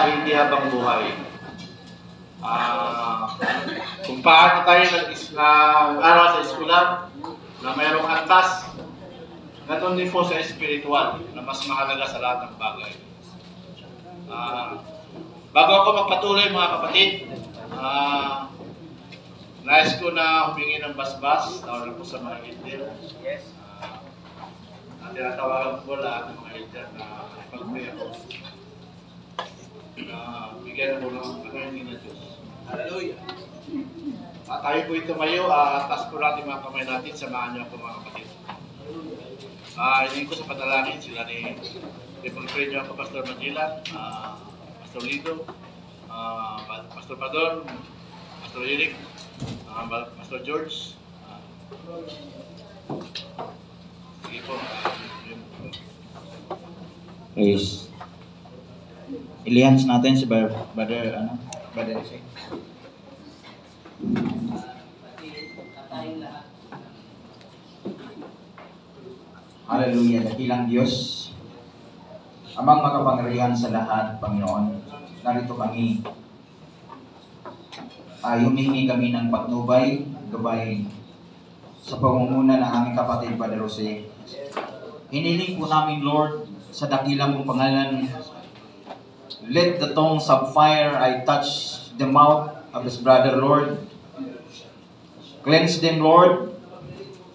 hindi habang buhay. Kung paano tayo nag-aral sa eskwela na mayroong antas, ganun din po sa spiritual na mas mahalaga sa lahat ng bagay. Bago ako magpatuloy mga kapatid, nais ko na humingi ng basbas, tawag po sa mga elder. Tinatawagan ko lahat ng mga elder na ipag-pray ako. Bigyan mo ng pagkain ng Diyos. Hallelujah! Tayo po ito mayo, taas po natin mga kamay natin, samahan niyo ako mga kapatid. Hindi ko sa panalangin, sila ni ipag-pray niyo ako, Pastor Manila, Pastor Lido, Pastor Padon, Pastor Eric, Pastor George. Sige po. Please. Ilihans natin si Brother Jose. Hallelujah, dakilang Diyos. Amang makapangyarihan sa lahat, Panginoon, narito kami. Humingi kami ng patnubay, gabay sa pangunguna ng aming kapatid, Brother Jose. Hiniling po namin, Lord, sa dakilang mong pangalan, let the tongues of fire I touch the mouth of this brother, Lord. Cleanse them, Lord.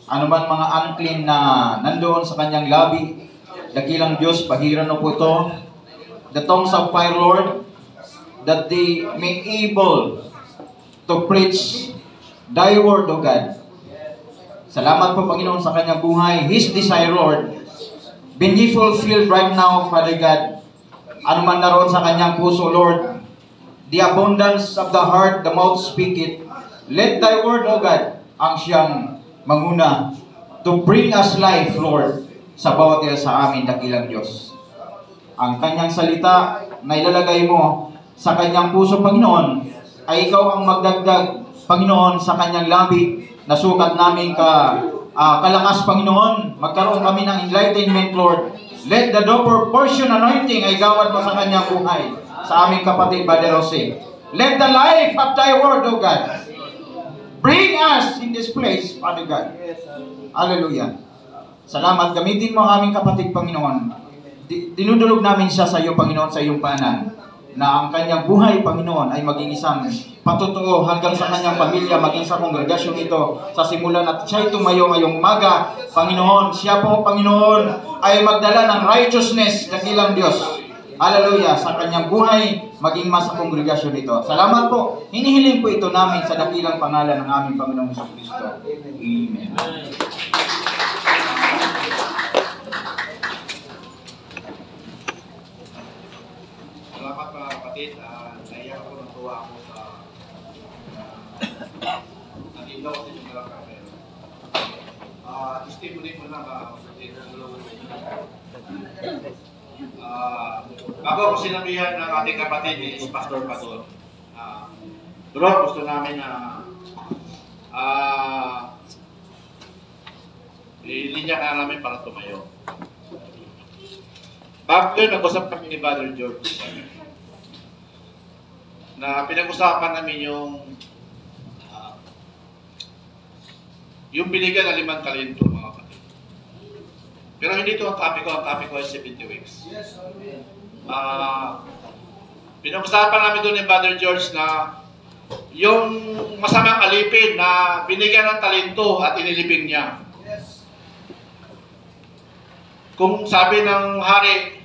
Ano man mga unclean na nandoon sa kanyang labi, dakilang Diyos, pahiran mo po ito. The tongues of fire, Lord, that they may able to preach thy word, O God. Salamat po, Panginoon, sa kanyang buhay. His desire, Lord, be fulfilled right now, Father God. Ano man naroon sa kanyang puso, Lord, the abundance of the heart, the mouth speak it. Let thy word, O God, ang siyang manguna to bring us life, Lord, sa bawat isa sa amin, dakilang Diyos. Ang kanyang salita na ilalagay mo sa kanyang puso, Panginoon, ay ikaw ang magdagdag, Panginoon, sa kanyang labi na sukat namin kalakas, Panginoon. Magkaroon kami ng enlightenment, Lord. Let the double portion anointing ay gawad mo sa kanyang buhay, sa aming kapatid, Brother Jose. Let the life of thy word, O God, bring us in this place, Father God. Hallelujah. Salamat. Gamitin mo ang aming kapatid, Panginoon. Dinudulog namin siya sa iyo, Panginoon, sa iyong paanan, na ang kanyang buhay, Panginoon, ay maging isang patotoo hanggang sa kanyang pamilya, maging sa kongregasyon ito, sa simulan at siya tumayo ngayong umaga, Panginoon. Siya po, Panginoon, ay magdala ng righteousness, dakilang Diyos. Hallelujah, sa kanyang buhay, maging mas sa kongregasyon ito. Salamat po. Hinihiling po ito namin sa dakilang pangalan ng aming Panginoong Jesucristo. Amen. Salamat mga kapatid. Naiyak ako ng tuwa ako sa nandito ako sa inyong mga kapatid. Testimony mo na mga kapatid. Bago ako sinabihan ng ating kapatid is Pastor Padon. Bro, gusto namin na ilinya ka namin para tumayo. Bago yun, nag-usap kami ni Brother George na pinag-usapan namin yung binigyan na 5 talento, mga kapatid. Pero hindi ito ang topic ko ay 70 weeks. Pinag-usapan namin doon ni Brother George na yung masamang alipin na binigyan ng talento at inilibing niya. Kung sabi ng hari,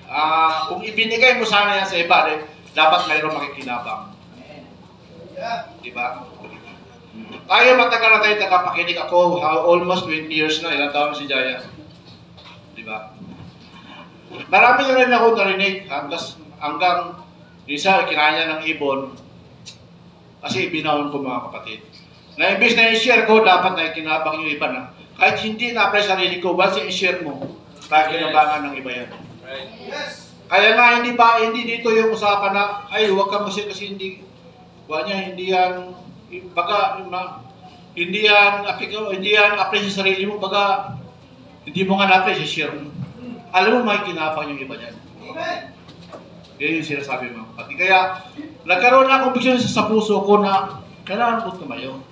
kung ibinigay mo sana yan sa iba, dapat mayroong makikinabang. Diba? Tayo matagal na tayo nakapakinig ako, almost 20 years na, ilang taon si Jaya. Diba? Marami na rin ako narinig hanggang isa kinaya ng ibon kasi binawon ko mga kapatid. Na imbis na i-share ko, dapat na ikinabang yung iba na. Kahit hindi na-apply sarili ko, once i-share mo, kinabangan ng iba yan. Yes. Kaya nga hindi dito yung usapan na ay huwag ka kasi hindi yan baka hindi yan apply sa sarili mo, baka hindi mo nga na-apply sa share mo. Alam mo, may kinapang yung iba yan. Yan yung sinasabi mga kapatid. Kaya, nagkaroon na akong vision sa puso ko na kailangan ko tumayo.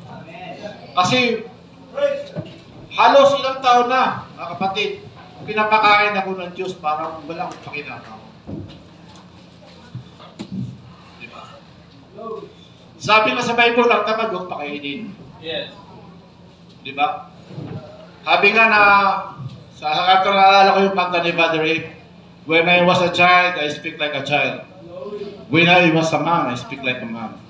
Kasi, halos ilang taon na, mga kapatid, pinapakain ako ng Diyos para walang pakinakaw. Diba? Sabi nga sa Bible, ang tamad huwag pakainin. Yes. Diba? Sabi nga na, sa kanto naalala ko yung kanta ni Father Abe, when I was a child, I speak like a child. When I was a man, I speak like a man.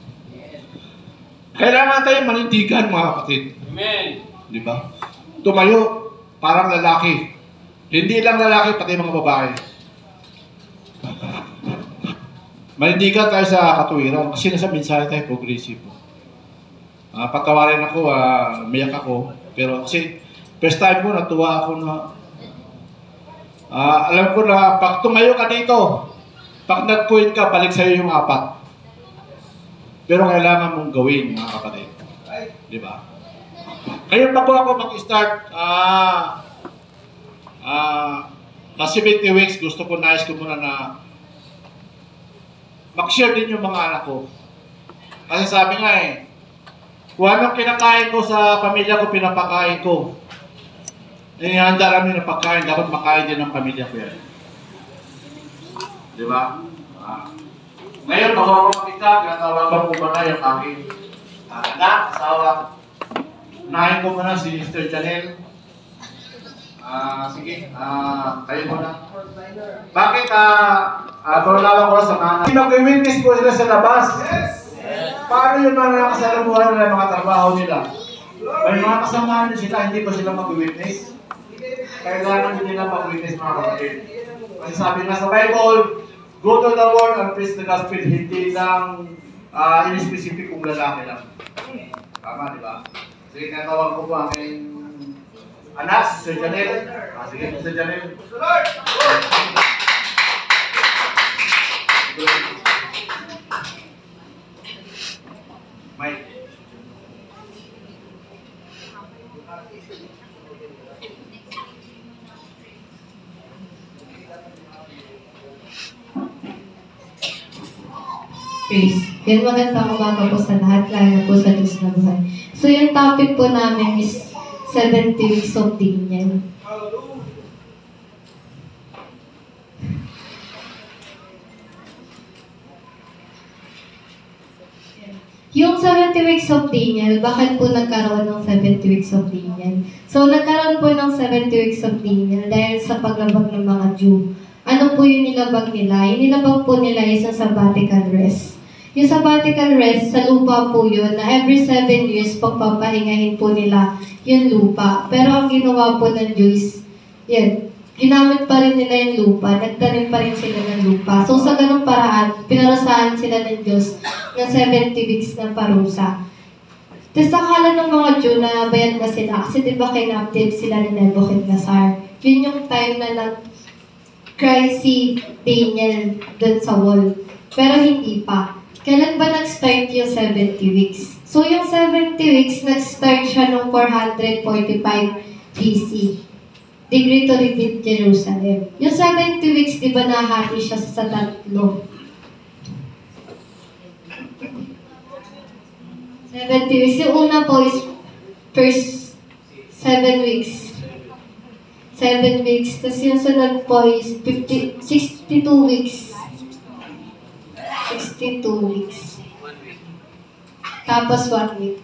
Kailangan tayong manindigan, mga kapatid. Amen. Diba? Tumayo, parang lalaki. Hindi lang lalaki, pati mga babae. Manindigan tayo sa katuwiran kasi nasa mensahe tayo progressive. Patawarin ako, umiyak ako. Pero kasi first time ko, natuwa ako na alam ko na pag tumayo ka dito, pag nag-point ka, balik sa'yo yung 4. Pero kailangan mong gawin, mga kapatid. Diba? Ngayon bago ako mag-start, na 70 weeks, gusto ko, nais ko muna na mag-share din yung mga anak ko. Kasi sabi nga kung anong kinakain ko sa pamilya ko, pinapakain ko. Inihanda namin ng pagkain, dapat makain din ng pamilya ko yan. Di ba? Ngayon, bago ako makita, tinatawagan ko muna yung aking anak, asawa. Unahin ko muna si Mr. Janelle. Sige, kayo muna. Bakit, tulalawa ko sa mga nag-witness ko sila sa labas? Yes! Paano yung mga nakasalamuhan nila, mga trabaho nila? May mga kasamahan na sila, hindi pa sila mag-witness? Kailangan din nila mag-witness, mga kapatid. Kasi sabi nga sa Bible, go to the world and preach the gospel, hindi lang in-specific kung lalaki lang. Tama, di ba? Sige, natawag ko po aking anak, Sir Janelle. Sige, Sir Janelle. Mike. Praise. Yan, magandang umaga po sa lahat, lalo na po sa Diyos na buhay. So, yung topic po namin is 70 weeks of Daniel. Yung 70 weeks of Daniel, bakit po nagkaroon ng 70 weeks of Daniel? So, nagkaroon po ng 70 weeks of Daniel dahil sa paglabag ng mga Jew. Ano po yung nilabag nila? Yung nilabag po nila is ang sabbatical rest. Yung sabbatical rest, sa lupa po yun, na every 7 years, pagpapahingahin po nila yung lupa. Pero ang ginawa po ng Jews, yan, ginamit pa rin nila yung lupa, nagtanim pa rin sila ng lupa. So sa ganung paraan, pinarusahan sila ng Diyos ng 70 weeks na parusa. Tapos akala ng mga Jew na bayad na sila, kasi di ba kina-update sila ni Nebuchadnezzar. Yun yung time na nag-cry si Daniel dun sa wall. Pero hindi pa. Kailan ba nag-start yung 70 weeks? So, yung 70 weeks, nag-start siya noong 445 BC. Degree to rebuild Jerusalem. Yung 70 weeks, di ba nahati siya sa tatlo? 70 weeks. Yung una po is first 7 weeks. 7 weeks. Tapos yung sunod po is 62 weeks. 62 weeks. Tapos 1 week.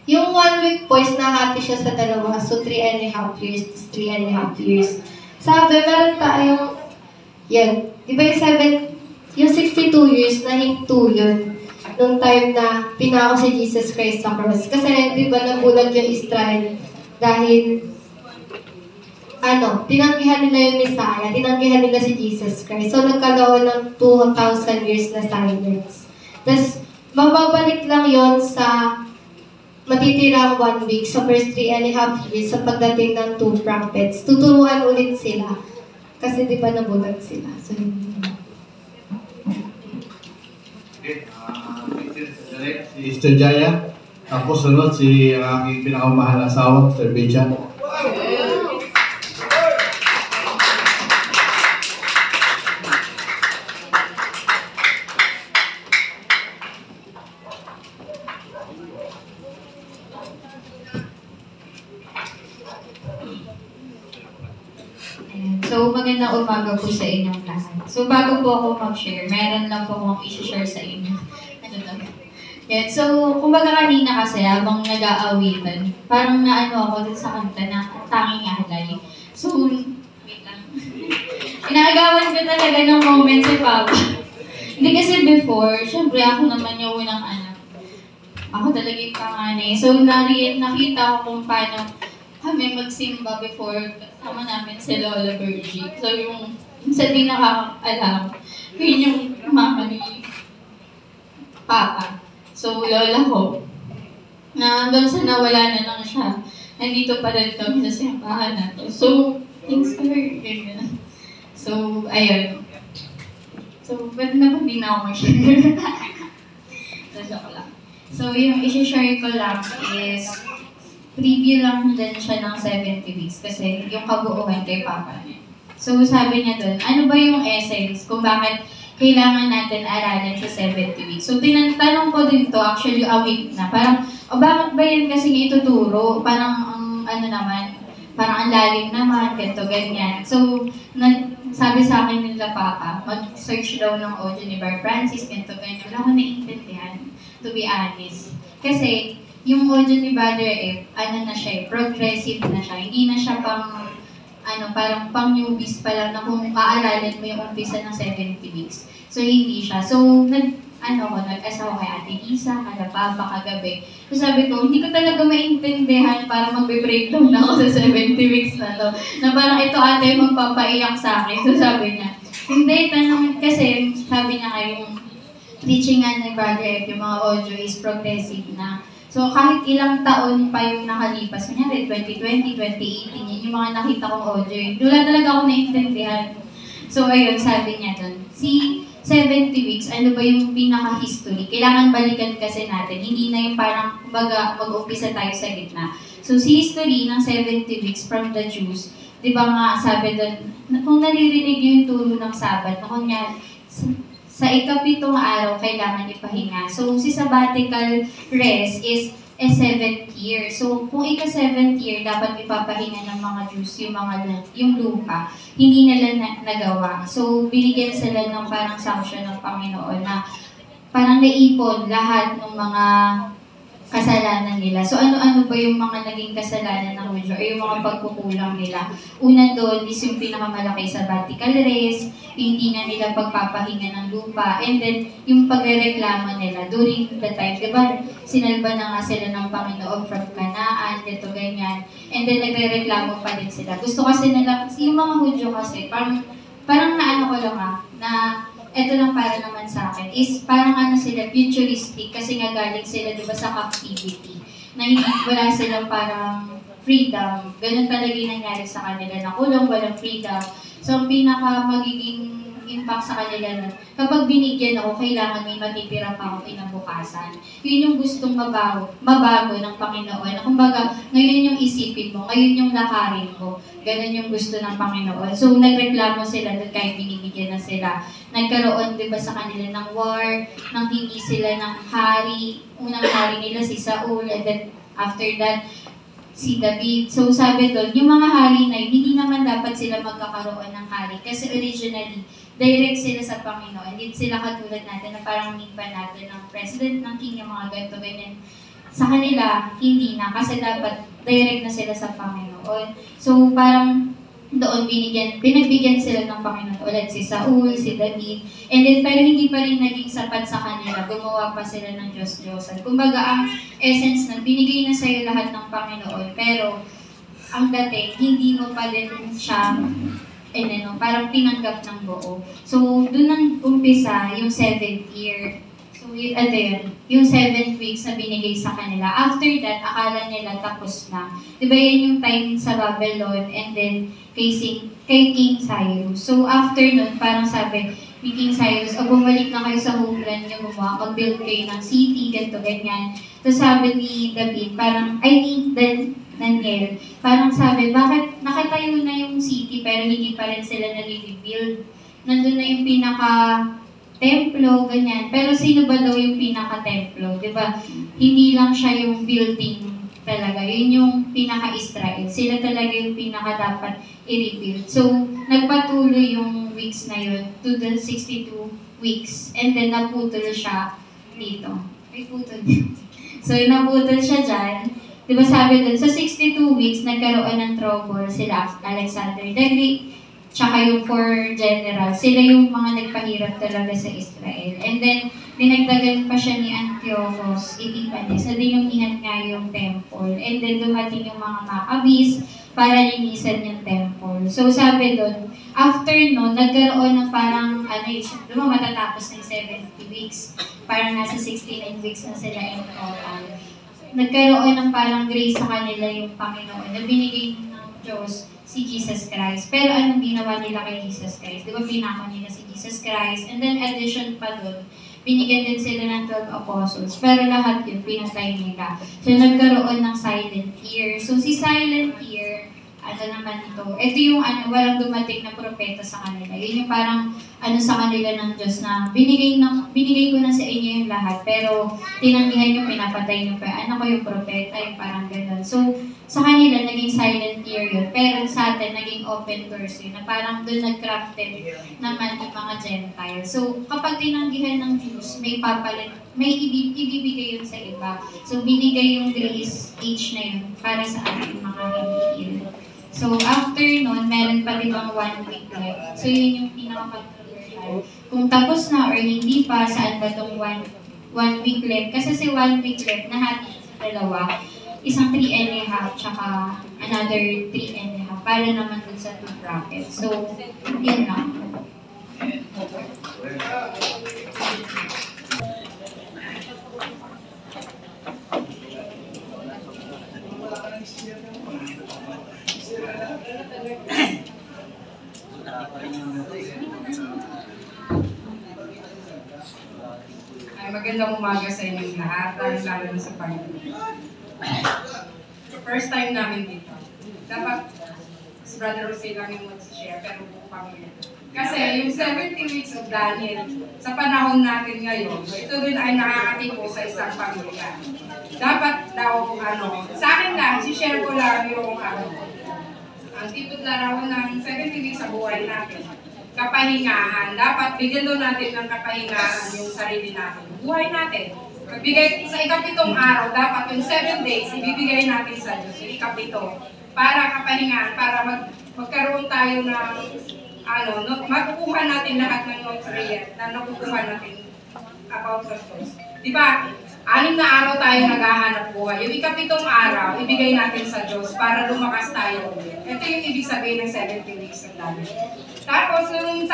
Yung 1 week po is nahati siya sa dalawa. So, 3.5 years. 3.5 years. Sabi, meron tayong, yan. Di ba yung 62 years, nahinto yun. Nung time na pinako si Jesus Christ sa cross. Kasi, di ba, nabulag yung Israel dahil tinanggihan nila yung Messiah, tinanggihan nila si Jesus Christ. So, nagkaroon ng 2,000 years na silence. Tapos, mababalik lang yon sa matitirang 1 week, sa first 3.5 years, sa pagdating ng 2 prophets. Tuturuan ulit sila. Kasi di ba nabulag sila? So, si Sister Jaya. Tapos sunod si aking pinakamahal na asawa, Sister Becha. magandang umaga po sa inyong lahat. So, bago po ako mag-share, meron lang po akong i-share sa inyo. Ano lang? Yan. So, kumbaga kanina kasi, habang nag-aawitan, parang naano ako dun sa kanta na tanging alay. So, wait lang. Inaagawan ko talaga ng moment si Papa. Hindi kasi before, syempre ako naman yung unang anak. Ako talaga yung panganay. So, nakita ko kung paano kami magsimba before kasama namin si Lola Virgie. So, yung sa di nakakaalam, yun yung mama ni Papa. So, lola ko, na hanggang sa nawala na lang siya, nandito pa rin kami sa simbahan natin. So, thanks to her. Ganyan. So, ayun. So, ba't na hindi na ako mag-share? Joke lang. So, yung isi-share ko lang is, preview lang din siya ng 70 weeks kasi yung kabuuan kay Papa niya. So, sabi niya doon, ano ba yung essence kung bakit kailangan natin aralin sa 70 weeks? So, tinanong ko din to, actually, a week na. Parang, bakit ba yan kasi ituturo? Parang, ano naman, parang ang lalim naman, ganito, ganyan. So, sabi sa akin nila Papa, mag-search daw ng audio ni Bar Francis, ganito, ganyan. Wala ko naiintindihan, to be honest. Kasi, yung audio ni Brother F, ano na siya, progressive na siya. Hindi na siya parang pang newbies pa lang na kung aaralin mo yung umpisa ng 70 weeks. So, hindi siya. So, nag-asawa kay Ate Isa, kala Papa, kagabi. So, sabi ko, hindi ko talaga maintindihan para magbe-breakdown na ako sa 70 weeks na to. Na parang ito ate magpapaiyak sa akin. So, sabi niya, hindi, kasi sabi niya yung teaching nga ni Brother F, yung mga audio is progressive na. So, kahit ilang taon pa yung nakalipas, kunyari 2020, 2018, yun yung mga nakita kong audio. Wala talaga ako naiintindihan. So, ayun, sabi niya doon, 70 weeks, ano ba yung pinaka-history? Kailangan balikan kasi natin. Hindi na yung parang, kumbaga, mag-umpisa tayo sa gitna. So, history ng 70 weeks from the Jews, di ba nga, sabi doon, kung naririnig yung turo ng Sabat, na kunyari, sa ikapitong araw, kailangan ipahinga. So, si sabbatical rest is a 7th year. So, kung ika-7th year, dapat ipapahinga ng mga Jews yung lupa. Hindi nila nagawa. So, binigyan sila ng parang sanction ng Panginoon na parang naipon lahat ng mga kasalanan nila. So, ano-ano ba yung mga naging kasalanan ng Hudyo o yung mga pagkukulang nila? Una doon is yung pinakamalaki sabbatical rest, hindi na nila pagpapahinga ng lupa, and then yung pagrereklamo nila during the time, diba, sinalba na nga sila ng Panginoon from Canaan, dito ganyan, and then nagrereklamo pa din sila. Gusto kasi nila, yung mga Hudyo kasi, parang naano ko lang na eto lang para naman sa akin, is parang sila futuristic kasi nga galing sila diba sa captivity, na hindi, wala silang parang freedom. Ganun talaga yung nangyari sa kanila, na kulong, walang freedom. So, ang pinaka magiging impact sa kanila nun, kapag binigyan ako, kailangan may matitira pa ako kinabukasan. Yun yung gustong mabago ng Panginoon. Kumbaga, ngayon yung isipin mo, ngayon yung lakarin mo. Ganun yung gusto ng Panginoon. So, nagreklamo sila doon kahit binibigyan na sila. Nagkaroon, di ba, sa kanila ng war, nang hingi sila ng hari. Unang hari nila si Saul, and then after that, si David. So, sabi doon, yung mga hari na yun, hindi naman dapat sila magkakaroon ng hari. Kasi originally, direct sila sa Panginoon. Hindi sila katulad natin na parang need pa natin ng president, ng king, yung mga ganito, ganyan. Sa kanila, hindi na. Kasi dapat direct na sila sa Panginoon. So, parang doon pinagbigyan sila ng Panginoon ulit si Saul, si David. And then, pero hindi pa rin naging sapat sa kanila. Gumawa pa sila ng Diyos-Diyosan. Kumbaga, ang essence na binigay na sa'yo lahat ng Panginoon. Pero, ang dating, hindi mo pa rin siya parang tinanggap ng buo. So, doon nang umpisa yung 7th year. So, yung 7 weeks na binigay sa kanila. After that, akala nila tapos na. Diba yan yung time sa Babylon and then kay King Cyrus. So, after nun, parang sabi ni King Cyrus, bumalik na kayo sa homeland niyo, mag-build kayo ng city, ganito, ganyan. Tapos sabi ni David, Daniel, parang sabi, bakit nakatayo na yung city pero hindi pa rin sila nare-rebuild? Nandun na yung pinaka-templo, ganyan. Pero sino ba daw yung pinaka-templo? Diba? Hindi lang siya yung building talaga. Yun yung pinaka-Israel. Sila talaga yung pinaka-dapat i-rebuild. So, nagpatuloy yung weeks na yun to the 62 weeks. And then, naputol siya dito. May putol. So, naputol siya dyan. Di ba sabi dun, sa 62 weeks, nagkaroon ng trouble sila Alexander the Great, tsaka yung 4 generals. Sila yung mga nagpahirap talaga sa Israel. And then, dinagdagan pa siya ni Antiochus Epiphanes na dinumihan nga yung temple. And then, dumating yung mga Maccabees para linisan yung temple. So, sabi doon, after no, nagkaroon ng parang, di ba matatapos ng 70 weeks. Parang nasa 69 weeks na sila in total. Nagkaroon ng parang grace sa kanila yung Panginoon na binigay ng Diyos si Jesus Christ. Pero anong ginawa nila kay Jesus Christ? Di ba pinako nila si Jesus Christ? And then addition pa doon, binigyan din sila ng 12 apostles. Pero lahat yun, pinatay nila. So nagkaroon ng silent year. So si silent year, ano naman ito? Ito yung walang dumating na propeta sa kanila. Yun yung parang sa kanila ng Diyos na binigay ko na sa inyo yung lahat. Pero tinanggihan nyo, pinapatay nyo pa. Ano ko yung propeta? Yung parang gano'n. So, sa kanila, naging silent year yun. Pero sa atin, naging open doors yun. Na parang doon nag-crafted naman yung mga Gentiles. So, kapag tinanggihan ng Jews, may ibibigay yun sa iba. So, binigay yung grace age na yun para sa ating mga hindi. So, after nun, meron pa ibang 1 week left. So, yun yung pinaka-controversial. Kung tapos na or hindi pa, saan ba itong 1 week left? Kasi si 1 week left, nahati sa dalawa. Isang 3 and a half, tsaka another 3 and a half. Para naman dun sa 2 brackets. So, yun lang. Ay, magandang umaga sa inyong lahat, lalo na sa Panginoon. First time namin dito. Dapat, si Brother Jose lang yung mag-share, pero buong pamilya. Kasi yung 70 weeks of Daniel, sa panahon natin ngayon, ito din ay nakakatipo sa isang pamilya. Dapat daw, sa akin lang, si-share ko lang yung, ang tipot larawan ng 70 weeks sa buhay natin. Kapahingahan. Dapat bigyan doon natin ng kapahingahan yung sarili natin. Buhay natin. Magbigay sa ikapitong araw, dapat yung 7 days, ibibigay natin sa Diyos, yung ikapito. Para kapahingahan, para magkaroon tayo ng, makukuha natin lahat ng nutrient na nakukuha natin about sa Diyos. Diba? 6 na araw tayo naghahanap buhay. Yung ikapitong araw, ibigay natin sa Diyos para lumakas tayo ulit. Ito yung ibig sabihin ng 70 weeks of Daniel. Tapos yung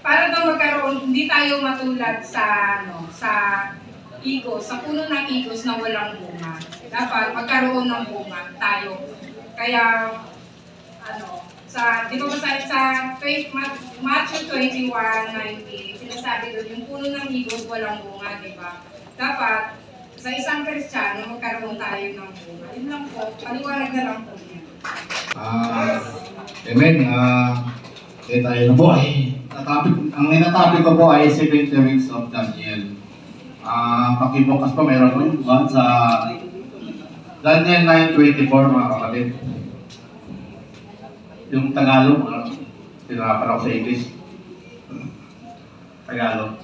para daw magkaroon, hindi tayo matulad sa igos, sa puno ng igos na walang bunga. Dapat magkaroon ng bunga tayo. Kaya, di ba sa Matthew 21:19, sinasabi doon, yung puno ng igos walang bunga, di ba? Dapat, sa isang Kristiyano, magkaroon tayo ng bunga. Yun lang po, paliwanag na lang po niya. Amen. Tayo na po ay ang inatopic ko po ay 70 weeks of Daniel. Pakibukas po, mayroon po yung sa Daniel 9:24 mga kapatid. Yung Tagalog, pinapara ko sa English. Tagalog.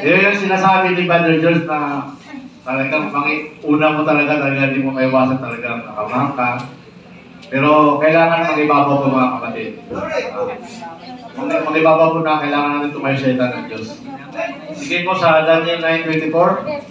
Yun yung sinasabi ni Brother George na talagang una mo talaga hindi mo maiwasan talaga nakamangka. Pero kailangan mag-ibabaw po mga kapatid. Mag-ibabaw po na kailangan natin tumayo sa ita ng Diyos. Sige po sa Daniel 9:24.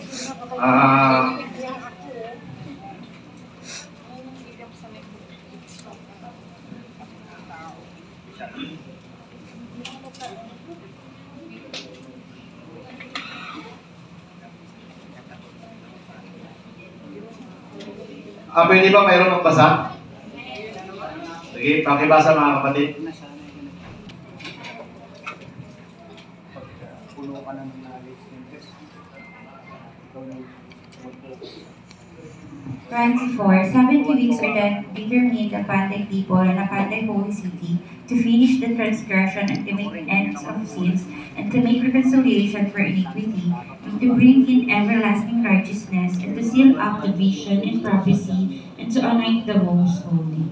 Pwede ba mayroon magbasa? Sige, pakibasa mga kapatid. Puno ka ng knowledge ng Diyos. Ikaw na 24. 70 weeks are then determined upon the people and upon the holy city to finish the transgression and to make ends of sins and to make reconciliation for iniquity and to bring in everlasting righteousness and to seal up the vision and prophecy and to anoint the most holy.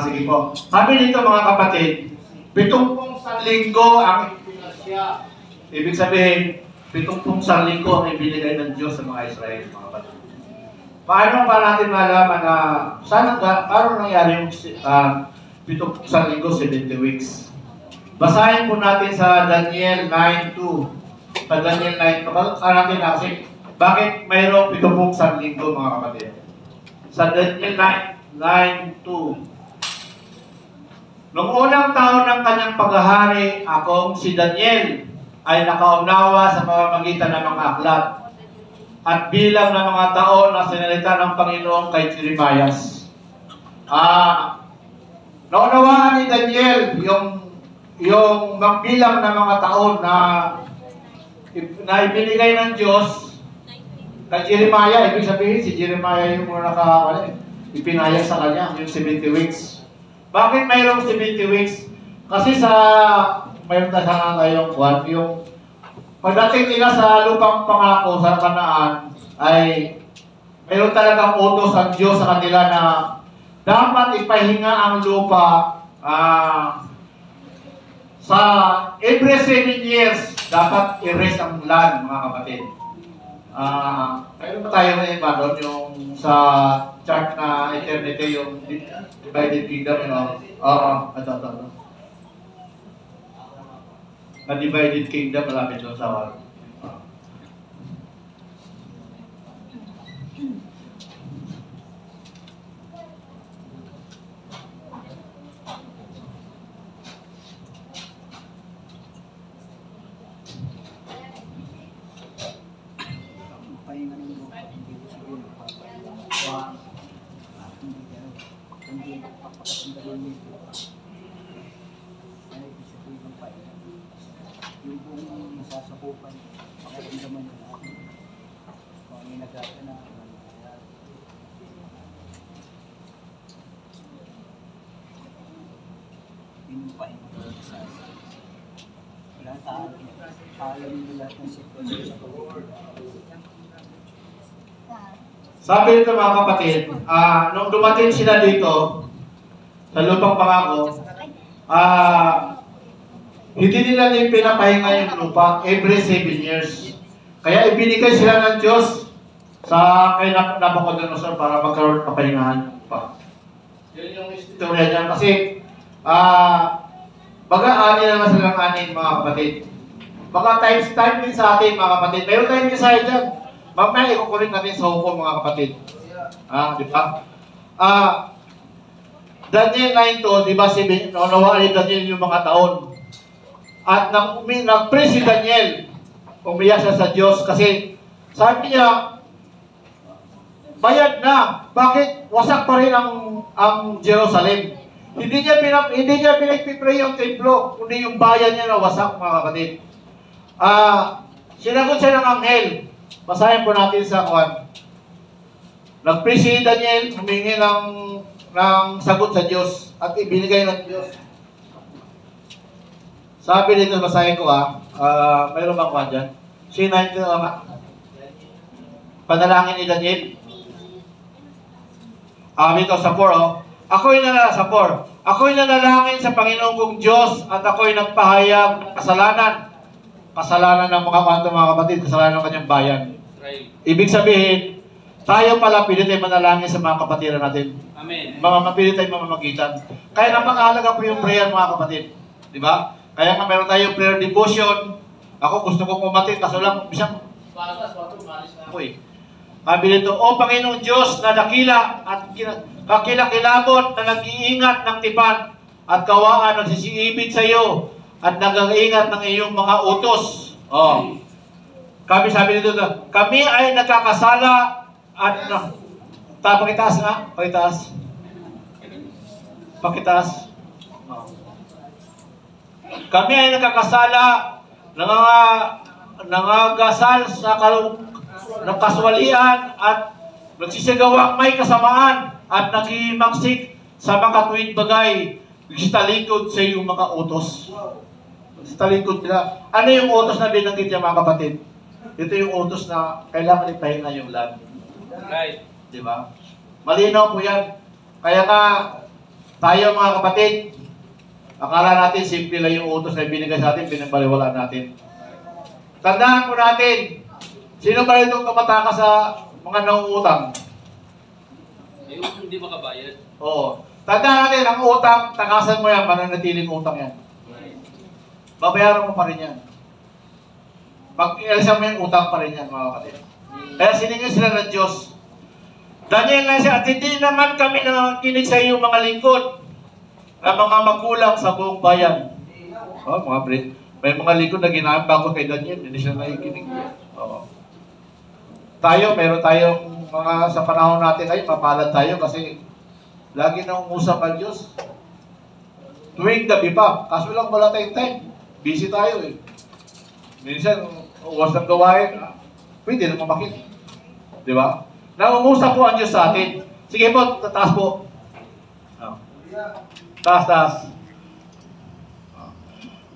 Sige po. Sabi dito mga kapatid, 70 linggo ang ipinasya. Ibig sabihin, 70 linggo ang ibinigay ng Diyos sa mga Israel, mga kapatid. Paano pa natin malaman na paano nangyari yung 70 linggo, 70 weeks? Basahin po natin sa Daniel 9:2. Sa Daniel 9:2, natin kasi bakit mayroong 70 linggo, mga kapatid? Sa Daniel 9:2. Noong unang taon ng kanyang paghahari, akong si Daniel ay nakaunawa sa pamamagitan ng mga aklat at bilang ng mga taon na sinalita ng Panginoon kay Jeremias. Naunawaan ni Daniel yung magbilang ng mga taon na ibinigay ng Diyos kay Jeremiah. Ibig sabihin, si Jeremiah yung muna ipinayag sa kanya, yung 70 weeks. Bakit mayroong 70 weeks? Kasi mayroon tayong yung pagdating nila sa lupang pangako sa Kanaan, ay mayroon talagang utos ang Diyos sa kanila na dapat ipahinga ang lupa sa every 7 years, dapat i-rest ang land, mga kapatid. Mayroon pa tayo na iba doon, yung sa chart na eternity, yung divided kingdom, ito. Na divided kingdom, malapit doon sa yung buong nasasakupan, pakiramdaman ng ating kung ano yung nagkakana, pinupain mo sa wala alam mo lahat ng sitwasyon sa pag-uward. Sabi nito mga kapatid, nung dumating sila dito sa lupang pangako, hindi nila din pinapahinga yung lupa every 7 years. Kaya ibinigay sila ng Diyos sa kay Nabucodonosor para magkaroon ng kapahingahan pa. Yun yung istorya niya. Kasi, baga-ani naman silang anin, mga kapatid. Baka time din sa atin, mga kapatid. Mayroon tayong desire dyan. Mamaya, ikukulit natin sa hukom, mga kapatid. Di ba? Daniel 9 di ba, nawawaan ni Daniel yung mga taon. At nag-pray si Daniel, umiyak siya sa Diyos kasi sabi niya, bayad na. Bakit wasak pa rin ang Jerusalem? Hindi niya pinagpipray yung templo, kundi yung bayan niya na wasak, mga kapatid. Sinagot siya ng anghel. Basahin po natin sa Juan. Nag-pray si Daniel, humingi ng sagot sa Diyos at ibinigay ng Diyos. Sabi dito, basahin ko mayroon bang kwan dyan? C19 panalangin ni Daniel. Dito sa 4, Ako'y nanalangin sa Panginoon kong Diyos at ako'y nagpahayag ng kasalanan. Kasalanan ng mga kapatid, kasalanan ng kanyang bayan. Ibig sabihin, tayo pala pilit ay manalangin sa mga kapatiran natin. Amen. Pilit ay mamamagitan. Kaya napakahalaga po yung prayer, mga kapatid. Di ba? Kaya nga meron tayong prayer devotion. Ako gusto kong umatid, kaso lang, bisang malas na ako eh. Sabi nito, O Panginoong Diyos na dakila at kakilakilabot na nag-iingat ng tipan at kawaan nagsisiibig sa iyo at nag-iingat ng iyong mga utos. Sabi nito, kami ay nagkakasala at pakitaas nga, pakitaas. Kami ay nagkakasala, nangagasal sa kaswalian at nagsisagawang may kasamaan at nagimaksik sa mga tuwid bagay, nagsitalikod sa iyong mga utos. Nagsitalikod sila. Ano yung utos na binanggit niya mga kapatid? Ito yung utos na kailangan ipahinga yung land. Right. Di ba? Malinaw po yan. Kaya nga, tayo mga kapatid, akala natin simple lang yung utos na binigay sa atin, pinabaliwalaan natin. Tandaan po natin, sino ba itong tumataka sa mga nauutang? Yung hindi makabayad. Oo. Tandaan natin, ang utang, takasan mo yan, mananatiling utang yan. Babayaran mo pa rin yan. Pag ialisan mo yung utang pa rin yan, mga kapatid. Kaya siningin sila ng Diyos. Daniel na siya, at hindi naman kami nakikinig sa iyo mga lingkod na mga magulang sa buong bayan. Oh, mga pre, may mga lingkod na ginamit bago kay Daniel, hindi siya nakikinig. Oo. Tayo, meron tayong mga sa panahon natin ay mapalad tayo kasi lagi nang usap ang Diyos. Tuwing gabi pa, kaso lang wala tayong time. Busy tayo eh. Minsan, uwas ng gawain, pwede na mamakit. Di ba? Nangungusap po ang Diyos sa atin. Sige po, taas po. Taas.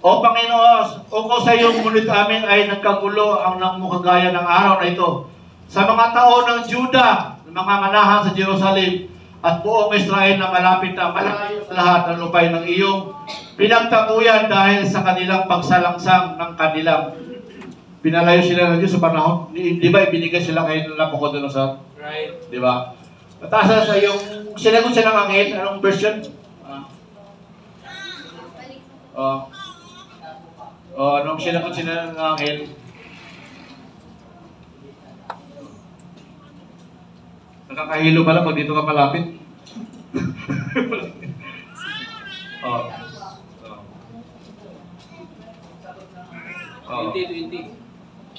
O Panginoon, kung sa iyong ngunit amin ay nagkagulo ang namukagaya ng araw na ito. Sa mga taon ng Juda, mga manahan sa Jerusalem, at buong Israel na malapit na malayo sa lahat ng lupay ng iyong pinagtakuyan dahil sa kanilang pagsalangsang ng kanilang. Pinalayo sila ng Diyos sa panahon. Di ba ibinigay sila ngayon ng Nabucodonosor? Right. Di ba? Matasa sa yung sinagot silang anghel, anong version? Anong sinagot sila ng anghel? Nakakahilo pala pag dito ka malapit.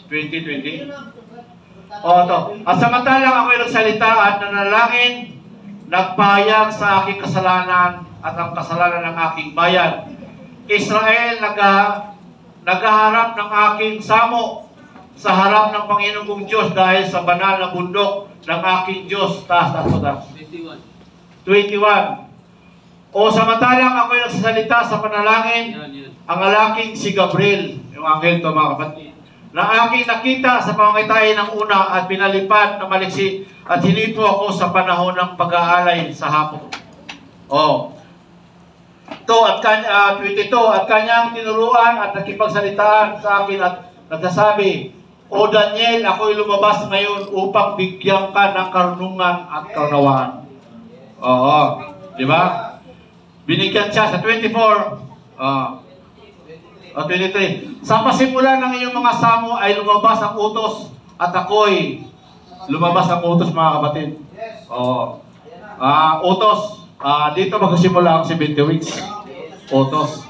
2020. Ito. At samantalang ako'y nagsalita at nanalangin, nagpahayag sa aking kasalanan at ang kasalanan ng aking bayan. Israel, naghaharap ng aking samo sa harap ng Panginoon kong Diyos dahil sa banal na bundok ng aking Diyos. Taas. 21. O samantalang ako'y nagsasalita sa panalangin, ang lalaking si Gabriel, yung anghel to mga kapatid, na aking nakita sa pamamagitan ng una at pinalipad na maliksi at hinito ako sa panahon ng pag-aalay sa hapon. At 22, at kanyang tinuruan at nakipagsalitaan sa akin at nagsasabi, O Daniel, ako'y lumabas ngayon upang bigyan ka ng karunungan at kaunawaan. Di ba? Binigyan siya sa 24. 23. Sa pasimula ng iyong mga samo ay lumabas ang utos at ako'y lumabas ang utos mga kapatid. Utos. Dito magsimula ang 70 weeks. Utos.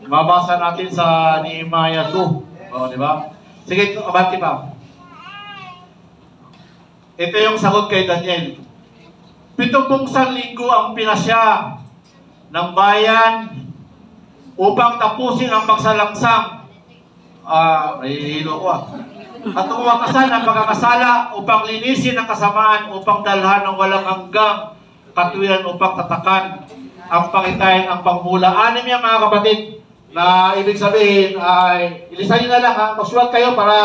Mabasa natin sa Nehemiah 2. Di ba? Sige, abante pa. Ito yung sagot kay Daniel. 70 linggo ang pinasya ng bayan upang tapusin ang pagsalangsang. Nahihilo ko At uwakasan ang pagkakasala upang linisin ang kasamaan upang dalhan ng walang hanggang katuwiran upang tatakan ang pangitayin ang pangmula. 6 yan mga kapatid na ibig sabihin ay ilisan nyo na lang magsulat kayo para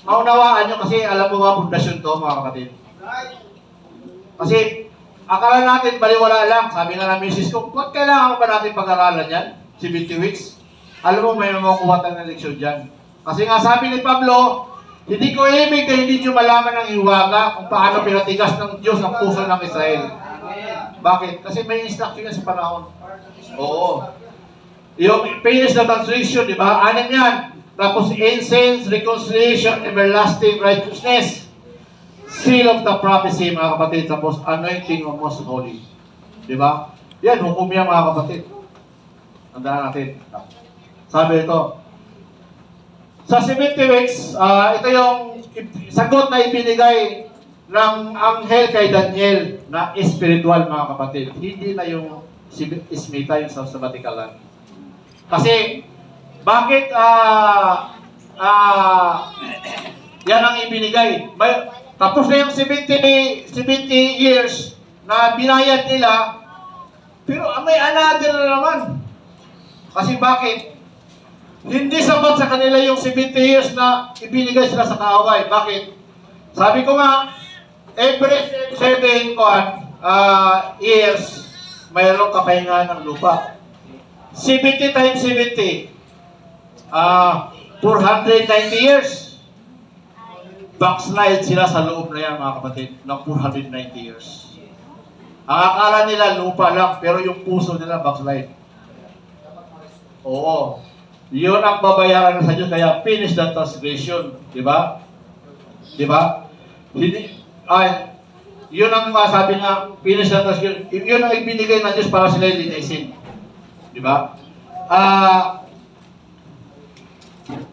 maunawaan nyo kasi alam mo nga pundasyon to mga kapatid. Kasi akala natin baliwala lang. Sabi nga ng misis ko, ba't kailangan ba natin pag-aralan yan? 70 weeks? Alam mo, may makukuha tayo ng leksyon dyan. Kasi nga sabi ni Pablo, hindi ko ibig na hindi nyo malaman ng hiwaga kung paano pinatigas ng Diyos ang puso ng Israel. Bakit? Kasi may instruction yan sa panahon. Oo. Yung finish na translation, di ba? 6 yan. Tapos incense, reconciliation, everlasting righteousness. Seal of the prophecy, mga kapatid. Tapos anointing of most holy. Di ba? Yan, hukom yan, mga kapatid. Tandaan natin. Sabi ito, sa 70 weeks, ito yung sagot na ibinigay ng anghel kay Daniel na spiritual, mga kapatid. Hindi na yung ismita, yung sabbatical lang. Kasi, bakit yan ang ibinigay? Tapos na yung 70 years na binayad nila, pero may another na naman. Kasi bakit? Hindi sapat sa kanila yung 70 years na ibinigay sila sa kaaway. Bakit? Sabi ko nga, every 7 years, mayroong kapahingahan ng lupa. 70 times 70, 490 years. Backslide sila sa loob na yan, mga kapatid, ng 490 years. Ang akala nila lupa lang, pero yung puso nila backslide. Oo. Yun ang babayaran sa Diyos, kaya finish the transgression. Diba? Diba? Yun ang sabi nga, finish the transgression. Yun ang ibinigay ng Diyos para sila linisin. Diba?